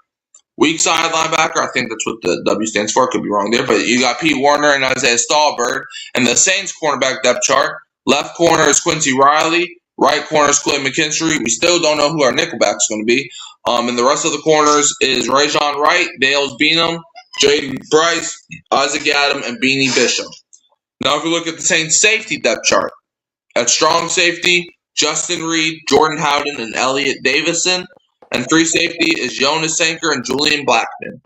Weak side linebacker, I think that's what the W stands for. Could be wrong there. But you got Pete Warner and Isaiah Stallbird. And the Saints cornerback depth chart, left corner is Quincy Riley. Right corner is Clay McKinstry. We still don't know who our nickelback is going to be. And the rest of the corners is Rajon Wright, Dales Beenum, Jaden Bryce, Isaac Adam, and Beanie Bishop. Now, if we look at the Saints safety depth chart, at strong safety, Justin Reed, Jordan Howden, and Elliott Davison. And free safety is Jonas Sanker and Julian Blackman.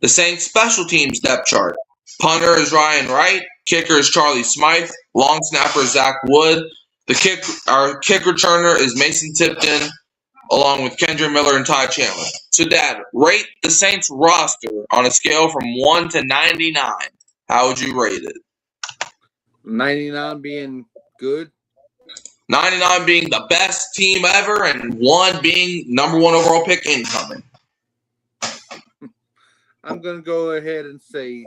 The Saints special teams depth chart. Punter is Ryan Wright. Kicker is Charlie Smythe. Long snapper is Zach Wood. Our kick returner is Mason Tipton, along with Kendra Miller and Ty Chandler. So, Dad, rate the Saints roster on a scale from 1 to 99. How would you rate it? 99 being good. 99 being the best team ever, and 1 being number 1 overall pick incoming. I'm going to go ahead and say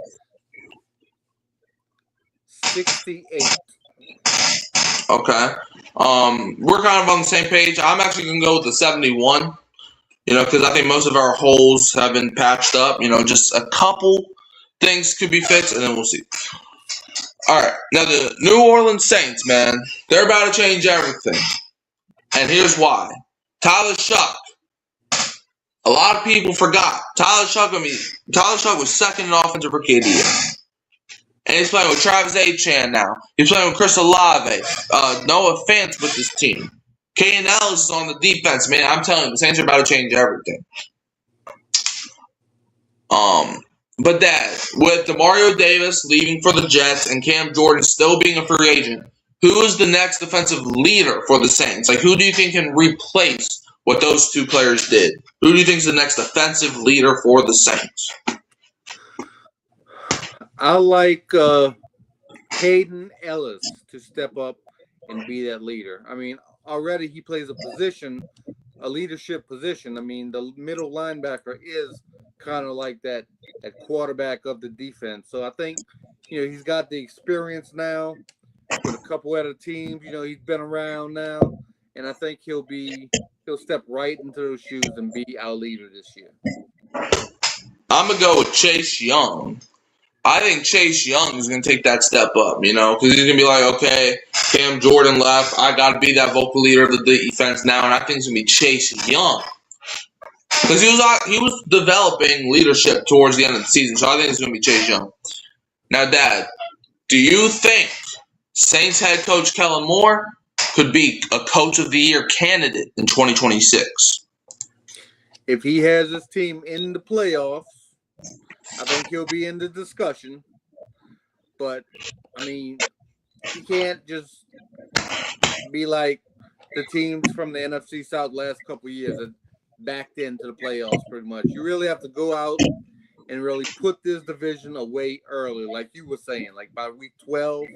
68. Okay. We're kind of on the same page. I'm actually going to go with the 71, because I think most of our holes have been patched up. Just a couple things could be fixed, and then we'll see. All right, now the New Orleans Saints, man, they're about to change everything. And here's why. Tyler Shuck. A lot of people forgot. Tyler Shuck was second in offensive rookie of the year. And he's playing with Travis Etienne now. He's playing with Chris Olave. Noah Fant with this team. Caden Ellis is on the defense, man. I'm telling you, the Saints are about to change everything. But Dad, with DeMario Davis leaving for the Jets and Cam Jordan still being a free agent, who is the next defensive leader for the Saints? Like, who do you think can replace what those two players did? Who do you think is the next defensive leader for the Saints? I like Caden Ellis to step up and be that leader. I mean, already he plays a leadership position. I mean, the middle linebacker is kind of like that quarterback of the defense. So I think, he's got the experience now with a couple other teams. He's been around now. and I think he'll step right into those shoes and be our leader this year. I'm gonna go with Chase Young. I think Chase Young is going to take that step up, because he's going to be like, okay, Cam Jordan left. I got to be that vocal leader of the defense now, and I think it's going to be Chase Young. Because he was developing leadership towards the end of the season, so I think it's going to be Chase Young. Now, Dad, do you think Saints head coach Kellen Moore could be a Coach of the Year candidate in 2026? If he has his team in the playoffs, I think he'll be in the discussion. But, he can't just be like the teams from the NFC South last couple of years that backed into the playoffs pretty much. You really have to go out and really put this division away early, like you were saying, like by week 12,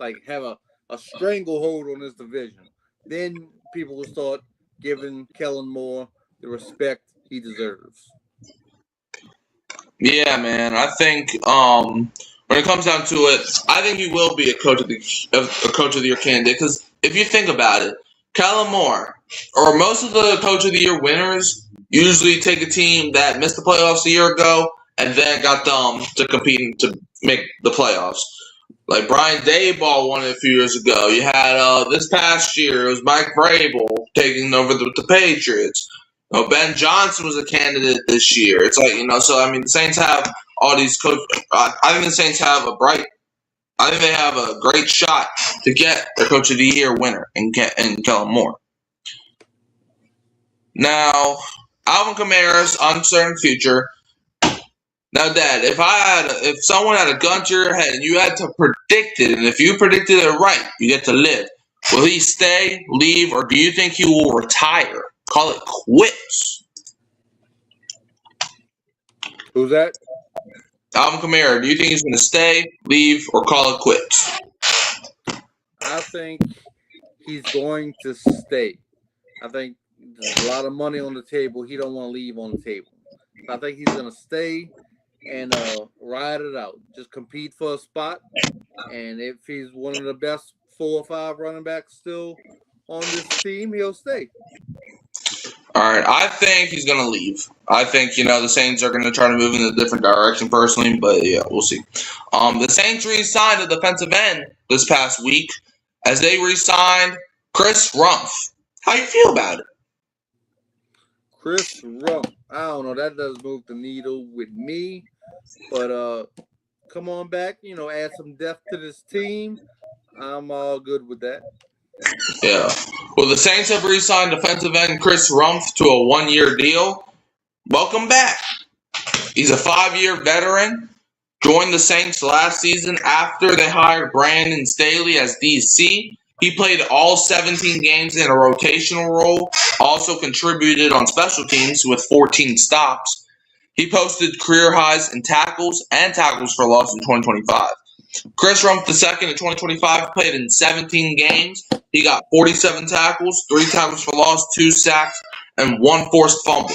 like have a stranglehold on this division. Then people will start giving Kellen Moore the respect he deserves. Yeah, man. I think when it comes down to it, I think he will be a Coach of the Year candidate. Because if you think about it, Kellen Moore or most of the Coach of the Year winners usually take a team that missed the playoffs a year ago and then got them to compete to make the playoffs. Like Brian Daboll won it a few years ago. You had this past year, it was Mike Vrabel taking over the Patriots. Ben Johnson was a candidate this year. It's like, the Saints have all these coaches. I think the Saints have I think they have a great shot to get their Coach of the Year winner in Kellen Moore. Now, Alvin Kamara's uncertain future. Now, Dad, if someone had a gun to your head and you had to predict it, and if you predicted it right, you get to live. Will he stay, leave, or do you think he will retire? Call it quits. Who's that? Alvin Kamara. Do you think he's going to stay, leave, or call it quits? I think he's going to stay. I think there's a lot of money on the table. He don't want to leave on the table. I think he's going to stay and ride it out. Just compete for a spot. And if he's one of the best 4 or 5 running backs still on this team, he'll stay. All right, I think he's going to leave. I think, the Saints are going to try to move in a different direction personally, but yeah, we'll see. The Saints re-signed a defensive end this past week as they re-signed Chris Rumph. How you feel about it? Chris Rumph. I don't know. That does move the needle with me, but come on back, add some depth to this team. I'm all good with that. Yeah. Well, the Saints have re-signed defensive end Chris Rumph to a 1-year deal. Welcome back. He's a 5-year veteran. Joined the Saints last season after they hired Brandon Staley as DC. He played all 17 games in a rotational role. Also contributed on special teams with 14 stops. He posted career highs in tackles and tackles for loss in 2025. Chris Rumph II in 2025 played in 17 games. He got 47 tackles, 3 tackles for loss, 2 sacks, and 1 forced fumble.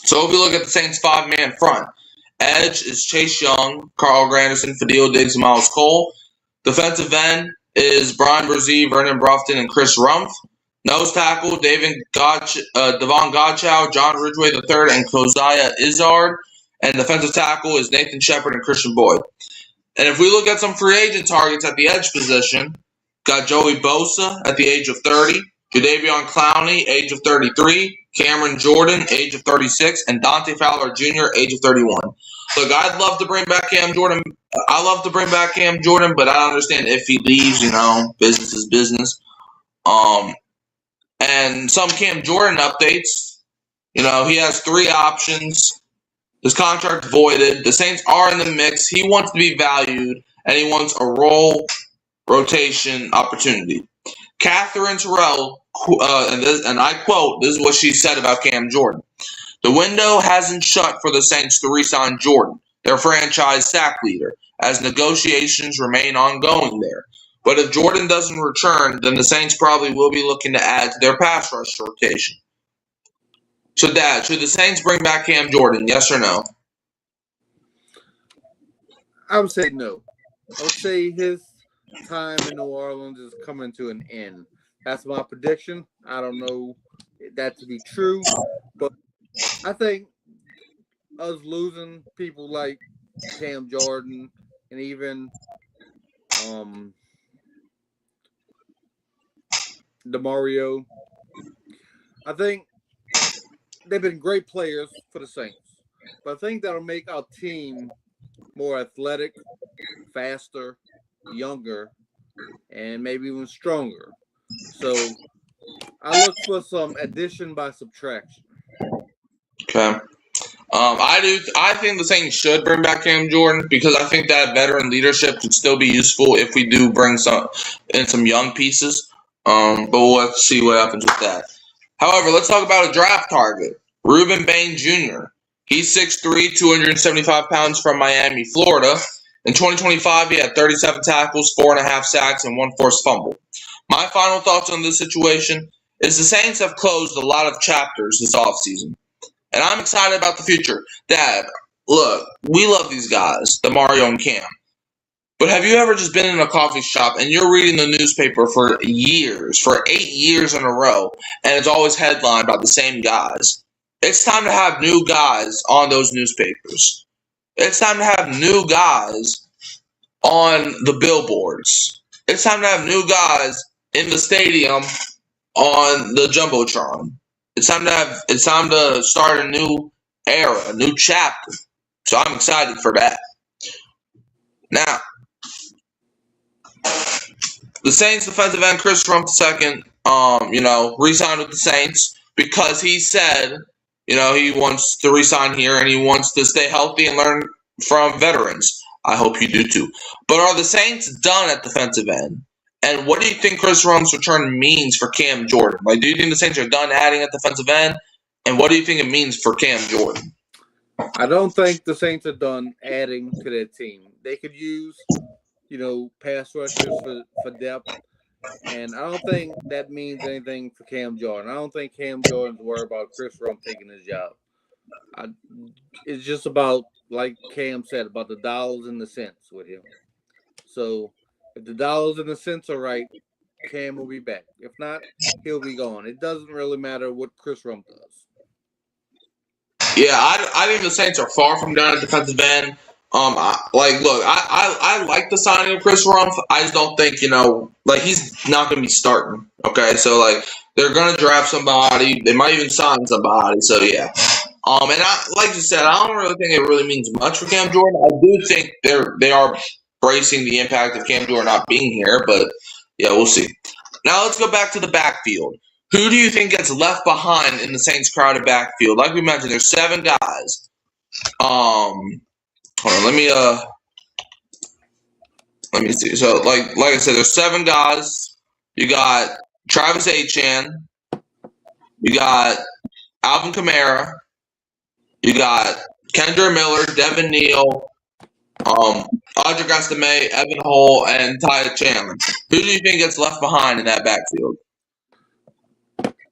So if you look at the Saints' 5-man front, edge is Chase Young, Carl Granderson, Fadil Diggs, and Miles Cole. Defensive end is Brian Brzee, Vernon Brofton, and Chris Rumph. Nose tackle, Devon Godchow, John Ridgway III, and Keziah Izzard. And defensive tackle is Nathan Shepard and Christian Boyd. And if we look at some free agent targets at the edge position, got Joey Bosa at the age of 30, Jadeveon Clowney, age of 33, Cameron Jordan, age of 36, and Dante Fowler Jr., age of 31. Look, I'd love to bring back Cam Jordan. I love to bring back Cam Jordan, but I understand if he leaves, business is business. And some Cam Jordan updates, he has 3 options. His contract voided. The Saints are in the mix. He wants to be valued, and he wants a rotation opportunity. Catherine Terrell, and I quote, this is what she said about Cam Jordan. The window hasn't shut for the Saints to re-sign Jordan, their franchise sack leader, as negotiations remain ongoing there. But if Jordan doesn't return, then the Saints probably will be looking to add to their pass rush rotation. So, Dad, should the Saints bring back Cam Jordan, yes or no? I would say no. I would say his time in New Orleans is coming to an end. That's my prediction. I don't know that to be true, but I think us losing people like Cam Jordan and even DeMario, I think they've been great players for the Saints. But I think that'll make our team more athletic, faster, younger, and maybe even stronger. So I look for some addition by subtraction. Okay. I think the Saints should bring back Cam Jordan because I think that veteran leadership could still be useful if we do bring some young pieces. But we'll have to see what happens with that. However, let's talk about a draft target, Ruben Bain Jr. He's 6'3", 275 pounds from Miami, Florida. In 2025, he had 37 tackles, 4.5 sacks, and 1 forced fumble. My final thoughts on this situation is the Saints have closed a lot of chapters this offseason. And I'm excited about the future. Dad, look, we love these guys, the Mario and Cam. But have you ever just been in a coffee shop and you're reading the newspaper for years, for 8 years in a row, and it's always headlined about the same guys? It's time to have new guys on those newspapers. It's time to have new guys on the billboards. It's time to have new guys in the stadium on the Jumbotron. It's time to start a new era, a new chapter. So I'm excited for that. Now, the Saints defensive end Chris Rumph II, re-signed with the Saints because he said, he wants to re-sign here and he wants to stay healthy and learn from veterans. I hope you do too. But are the Saints done at defensive end? And what do you think Chris Rumph's return means for Cam Jordan? Like, do you think the Saints are done adding at defensive end? And what do you think it means for Cam Jordan? I don't think the Saints are done adding to their team. They could use, pass rushers for depth. And I don't think that means anything for Cam Jordan. I don't think Cam Jordan's worried about Chris Rumph taking his job. It's just about, like Cam said, about the dollars and the cents with him. So if the dollars and the cents are right, Cam will be back. If not, he'll be gone. It doesn't really matter what Chris Rumph does. Yeah, I think the Saints are far from done at defensive end. I like the signing of Chris Rumph. I just don't think, he's not going to be starting. Okay, so, they're going to draft somebody. They might even sign somebody. So, yeah. And like you said, I don't really think it really means much for Cam Jordan. I do think they are bracing the impact of Cam Jordan not being here, but yeah, we'll see. Now let's go back to the backfield. Who do you think gets left behind in the Saints' crowded backfield? Like we mentioned, there's 7 guys. Hold on, let me see. So, like I said, there's 7 guys. You got Travis Etienne. You got Alvin Kamara. You got Kendra Miller, Devin Neal, Audric Estime, Evan Hull, and Ty Chandler. Who do you think gets left behind in that backfield?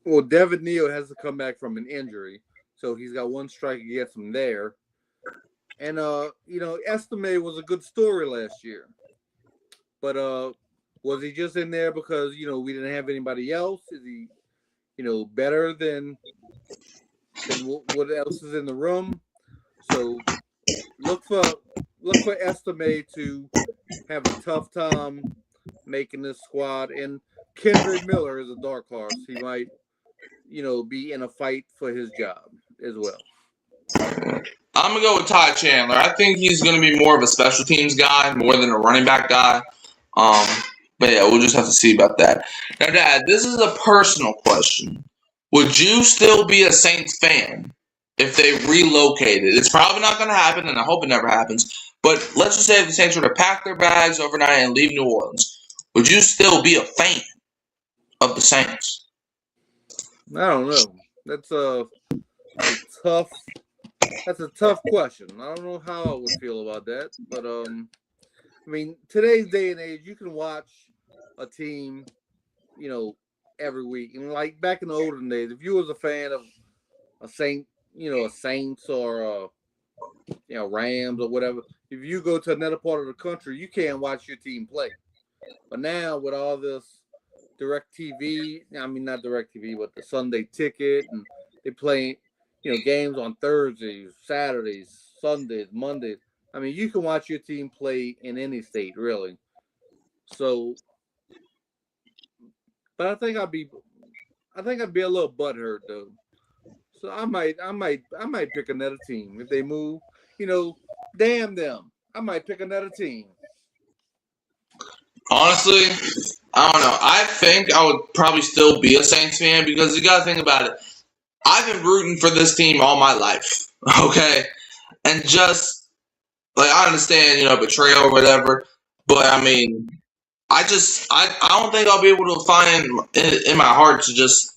Well, Devin Neal has to come back from an injury, so he's got 1 strike against him there. And Estime was a good story last year, but was he just in there because we didn't have anybody else? Is he better than what else is in the room? So look for Estime to have a tough time making this squad. And Kendrick Miller is a dark horse. He might, be in a fight for his job as well. I'm going to go with Ty Chandler. I think he's going to be more of a special teams guy more than a running back guy. But yeah, we'll just have to see about that. Now, Dad, this is a personal question. Would you still be a Saints fan if they relocated? It's probably not going to happen, and I hope it never happens. But let's just say if the Saints were to pack their bags overnight and leave New Orleans, would you still be a fan of the Saints? I don't know. That's a tough question. I don't know how I would feel about that. But, today's day and age, you can watch a team, every week. And like back in the olden days, if you was a fan of a Saints or Rams or whatever, if you go to another part of the country, you can't watch your team play. But now with all this DirecTV. I mean, not DirecTV, but the Sunday Ticket, and they play, games on Thursdays, Saturdays, Sundays, Mondays. I mean, you can watch your team play in any state, really. So, but I think I'd be a little butthurt though. So I might pick another team if they move. Damn them. I might pick another team. Honestly, I don't know. I think I would probably still be a Saints fan because you got to think about it. I've been rooting for this team all my life, okay? And just, like, I understand, betrayal or whatever, but, I mean, I don't think I'll be able to find in my heart to just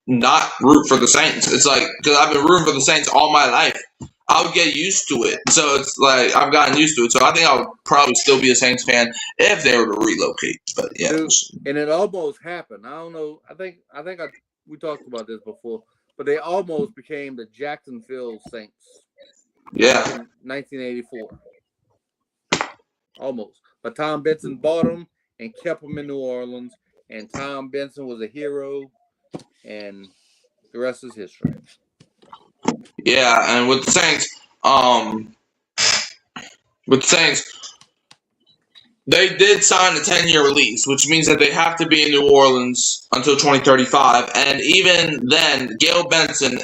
not root for the Saints. It's like, because I've been rooting for the Saints all my life. I would get used to it. So it's like I've gotten used to it. So I think I would probably still be a Saints fan if they were to relocate. But yeah. Dude, and it almost happened. I don't know. I think we talked about this before, but they almost became the Jacksonville Saints. Yeah. In 1984. Almost. But Tom Benson bought them and kept them in New Orleans. And Tom Benson was a hero. And the rest is history. Yeah, and with the Saints, they did sign a 10-year lease, which means that they have to be in New Orleans until 2035. And even then, Gail Benson,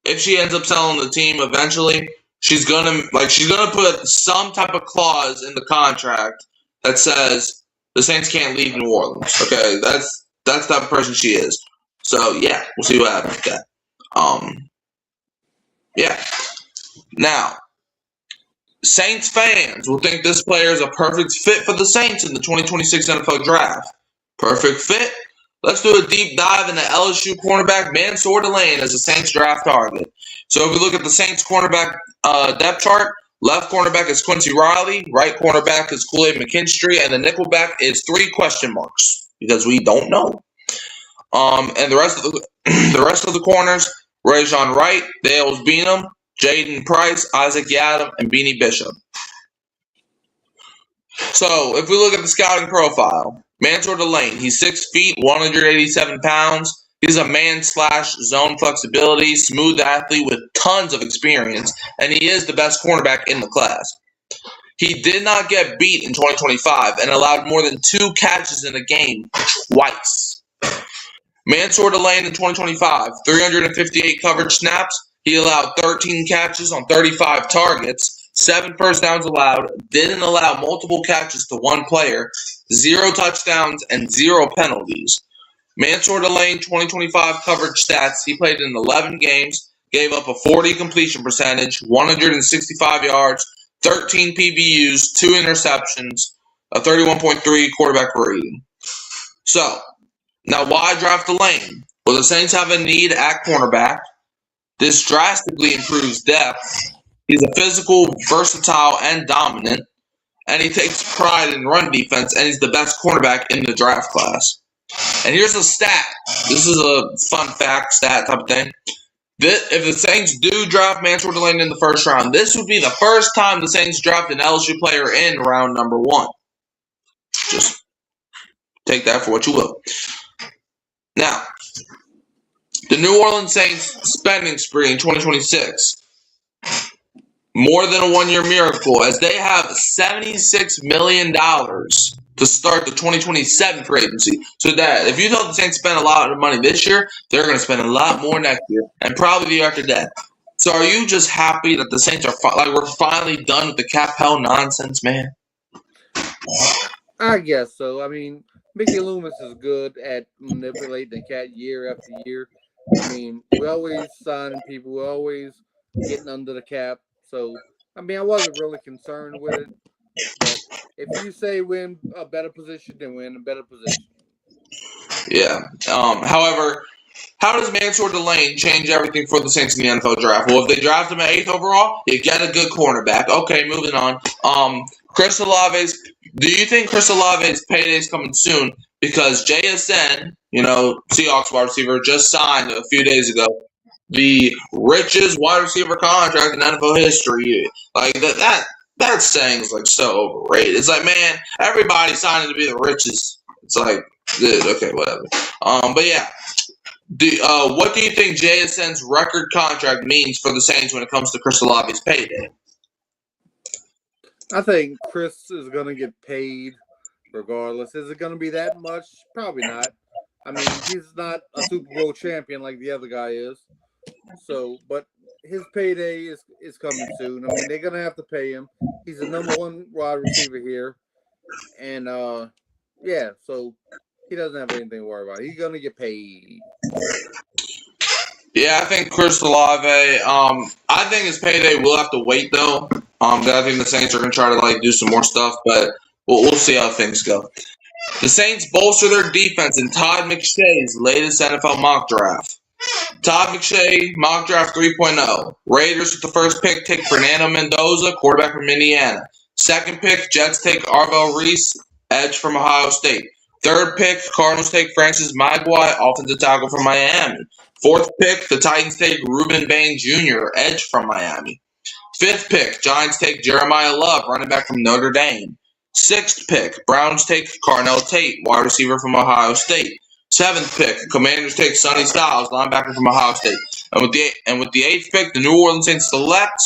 if she ends up selling the team eventually, she's gonna put some type of clause in the contract that says the Saints can't leave New Orleans. Okay, that's the type of person she is. So yeah, we'll see what happens with that. Yeah. Now, Saints fans will think this player is a perfect fit for the Saints in the 2026 NFL Draft. Perfect fit? Let's do a deep dive into LSU cornerback Mansoor Delane as a Saints draft target. So if we look at the Saints cornerback depth chart, left cornerback is Quincy Riley, right cornerback is Kool-Aid McKinstry, and the nickelback is 3 question marks because we don't know. And the rest of the corners, Rajon Wright, Dales Beanham, Jaden Price, Isaac Yadam, and Beanie Bishop. So, if we look at the scouting profile, Mansoor Delane, he's 6 feet, 187 pounds. He's a man/zone flexibility, smooth athlete with tons of experience, and he is the best cornerback in the class. He did not get beat in 2025 and allowed more than 2 catches in a game twice. Mansoor Delane in 2025, 358 coverage snaps. He allowed 13 catches on 35 targets, 7 first downs allowed, didn't allow multiple catches to one player, 0 touchdowns, and 0 penalties. Mansoor Delane 2025 coverage stats, he played in 11 games, gave up a 40 completion percentage, 165 yards, 13 PBUs, 2 interceptions, a 31.3 quarterback rating. So, now, why draft Delane? Well, the Saints have a need at cornerback. This drastically improves depth. He's a physical, versatile, and dominant. And he takes pride in run defense, and he's the best cornerback in the draft class. And here's a stat. This is a fun fact, stat type of thing. If the Saints do draft Mansoor Delane in the first round, this would be the first time the Saints draft an LSU player in round number 1. Just take that for what you will. Now, the New Orleans Saints spending spree in 2026, more than a one-year miracle, as they have $76 million to start the 2027 free agency. So that if you thought the Saints spent a lot of money this year, they're going to spend a lot more next year, and probably the year after that. So are you just happy that the Saints are we're finally done with the cap hell nonsense, man? I guess so. I mean, Mickey Loomis is good at manipulating the cat year after year. I mean, we're always signing people. We're always getting under the cap. So, I mean, I wasn't really concerned with it. But if you say we're in a better position, then we're in a better position. Yeah. However, how does Mansoor Delane change everything for the Saints in the NFL draft? Well, if they draft him at 8th overall, you get a good cornerback. Okay, moving on. Chris Olave's. Do you think Chris Olave's payday is coming soon? Because JSN, Seahawks wide receiver, just signed a few days ago the richest wide receiver contract in NFL history. Like that saying is like so overrated. It's like, man, everybody's signing to be the richest. It's like, Good. Okay, whatever. But yeah, what do you think JSN's record contract means for the Saints when it comes to Chris Olave's payday? I think Chris is going to get paid regardless. Is it going to be that much? Probably not. I mean, he's not a Super Bowl champion like the other guy is. So, but his payday is coming soon. I mean, they're going to have to pay him. He's the number one wide receiver here. And, yeah, so he doesn't have anything to worry about. He's going to get paid. Yeah, I think Chris Olave. I think his payday will have to wait though. I think the Saints are going to try to do some more stuff, but we'll see how things go. The Saints bolster their defense in Todd McShay's latest NFL mock draft. Todd McShay, mock draft 3.0. Raiders with the first pick take Fernando Mendoza, quarterback from Indiana. Second pick, Jets take Arvell Reese, edge from Ohio State. Third pick, Cardinals take Francis Magui, offensive tackle from Miami. Fourth pick, the Titans take Ruben Bain Jr., edge from Miami. Fifth pick, Giants take Jeremiah Love, running back from Notre Dame. Sixth pick, Browns take Carnell Tate, wide receiver from Ohio State. Seventh pick, Commanders take Sonny Styles, linebacker from Ohio State. And with the eighth pick, the New Orleans Saints select.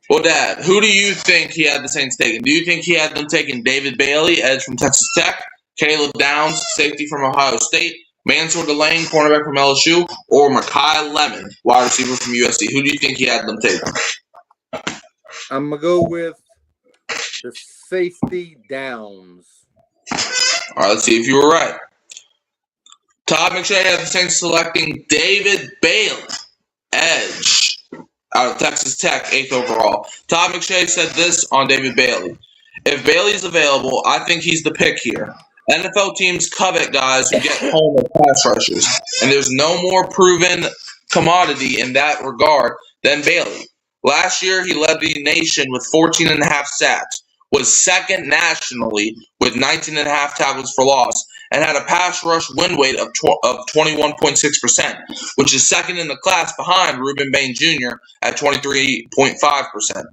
Well, Dad, who do you think he had the Saints taking? Do you think he had them taking David Bailey, edge from Texas Tech, Caleb Downs, safety from Ohio State, Mansour Delane, cornerback from LSU, or Mekhi Lemon, wide receiver from USC? Who do you think he had them taking? I'm going to go with the safety Downs. All right, let's see if you were right. Todd McShay had the Saints selecting David Bailey, edge, out of Texas Tech, 8th overall. Todd McShay said this on David Bailey. If Bailey's available, I think he's the pick here. NFL teams covet guys who get home with pass rushers, and there's no more proven commodity in that regard than Bailey. Last year, he led the nation with 14.5 sacks, was second nationally with 19.5 tackles for loss, and had a pass rush win weight of 21.6%, which is second in the class behind Ruben Bain Jr. at 23.5%.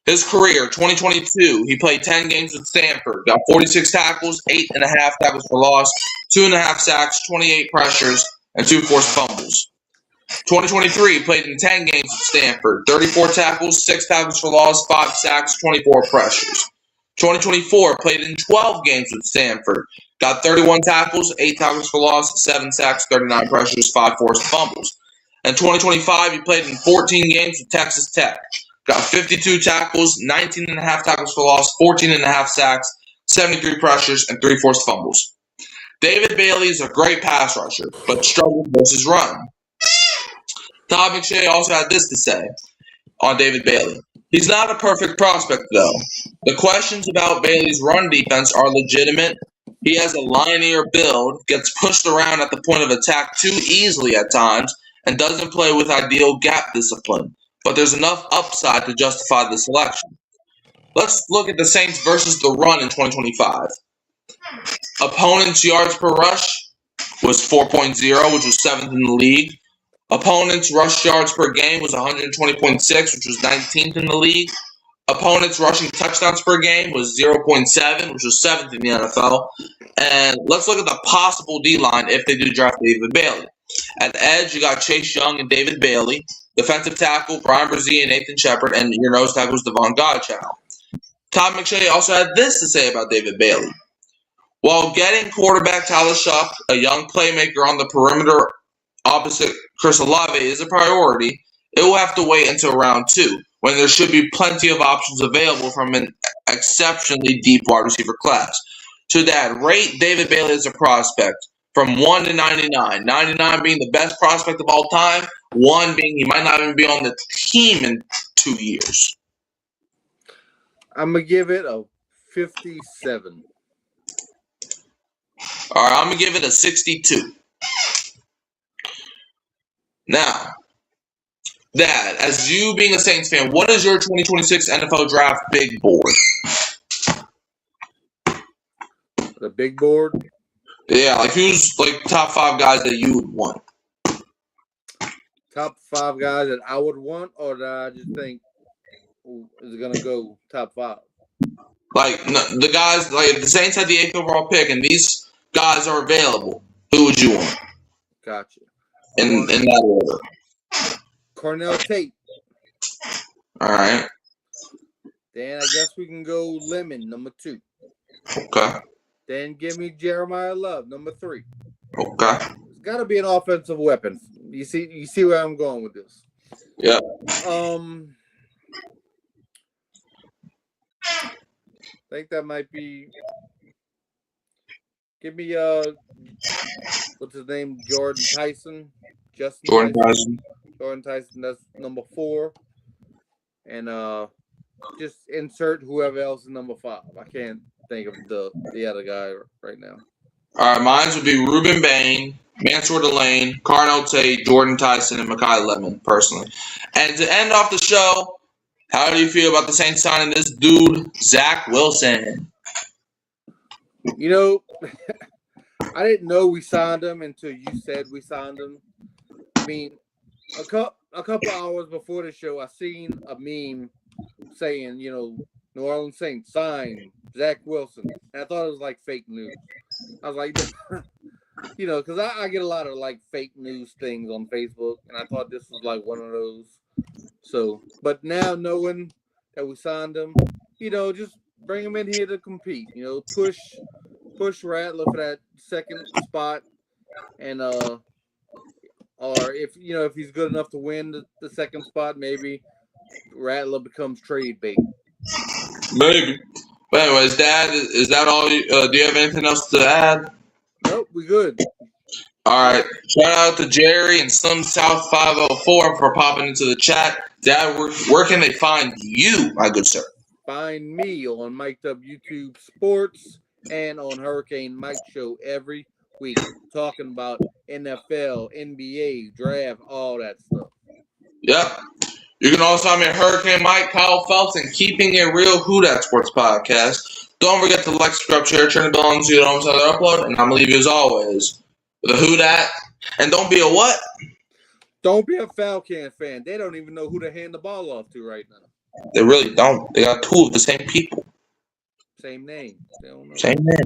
His career, 2022, he played 10 games with Stanford, got 46 tackles, 8.5 tackles for loss, 2.5 sacks, 28 pressures, and 2 forced fumbles. 2023, he played in 10 games with Stanford, 34 tackles, 6 tackles for loss, 5 sacks, 24 pressures. 2024, played in 12 games with Stanford, got 31 tackles, 8 tackles for loss, 7 sacks, 39 pressures, 5 forced fumbles. And 2025, he played in 14 games with Texas Tech. Got 52 tackles, 19.5 tackles for loss, 14.5 sacks, 73 pressures, and 3 forced fumbles. David Bailey is a great pass rusher, but struggled versus run. Todd McShay also had this to say on David Bailey. He's not a perfect prospect, though. The questions about Bailey's run defense are legitimate. He has a linear build, gets pushed around at the point of attack too easily at times, and doesn't play with ideal gap discipline. But there's enough upside to justify the selection. Let's look at the Saints versus the run in 2025. Opponents' yards per rush was 4.0, which was 7th in the league. Opponents' rush yards per game was 120.6, which was 19th in the league. Opponents' rushing touchdowns per game was 0.7, which was 7th in the NFL. And let's look at the possible D-line if they do draft David Bailey. At edge, you got Chase Young and David Bailey. Defensive tackle, Brian Brzee and Nathan Shepard, and your nose tackle was Devon Godchaux. Todd McShay also had this to say about David Bailey. While getting quarterback Tyler Shough, a young playmaker on the perimeter opposite Chris Olave, is a priority, it will have to wait until round 2, when there should be plenty of options available from an exceptionally deep wide receiver class. So, Dad, rate David Bailey as a prospect from 1 to 99. 99 being the best prospect of all time, 1 being he might not even be on the team in 2 years. I'm going to give it a 57. All right, I'm going to give it a 62. Now, Dad, as you being a Saints fan, what is your 2026 NFL Draft big board? The big board? Yeah, who's top 5 guys that you would want? Top 5 guys that I would want, or that I just think is going to go top 5? Like the guys, like if the Saints had the 8th overall pick and these guys are available, who would you want? Gotcha. In that order. Cornell Tate. All right. Then I guess we can go Lemon, number 2. Okay. Then give me Jeremiah Love, number 3. Okay. It's got to be an offensive weapon. You see where I'm going with this. Yeah. I think that might be. Give me what's his name? Jordan Tyson. Jordan Tyson. Jordan Tyson. That's number 4. And just insert whoever else is number 5. I can't think of the other guy right now. All right, mine would be Ruben Bain, Mansour Delane, Cornell Tate, Jordan Tyson, and Makai Lemon, personally. And to end off the show, how do you feel about the Saints signing this dude, Zach Wilson? You know, I didn't know we signed him until you said we signed him. I mean, a couple hours before the show, I seen a meme saying, you know, New Orleans Saints signed Zach Wilson. And I thought it was like fake news. I was like, you know, because I get a lot of like fake news things on Facebook, and I thought this was like one of those. So, but now knowing that we signed him, you know, just bring him in here to compete. You know, push Rattler for that second spot, and or if he's good enough to win the second spot, maybe Rattler becomes trade bait. Maybe. But anyways, Dad, is that all? Do you have anything else to add? Nope, we good. All right. Shout out to Jerry and Slim South 504 for popping into the chat. Dad, where can they find you, my good sir? Find me on Mic'd Up YouTube Sports and on Hurricane Mike Show every week, talking about NFL, NBA, draft, all that stuff. Yep. You can also find me at Hurricane Mike, Kyle Phelps, and Keeping It Real Who Dat Sports Podcast. Don't forget to like, subscribe, share, turn the bell on so you don't miss another upload. And I'm going to leave you as always with a Who Dat. And don't be a what? Don't be a Falcon fan. They don't even know who to hand the ball off to right now. They really don't. They got 2 of the same people. Same name. They don't know. Same name.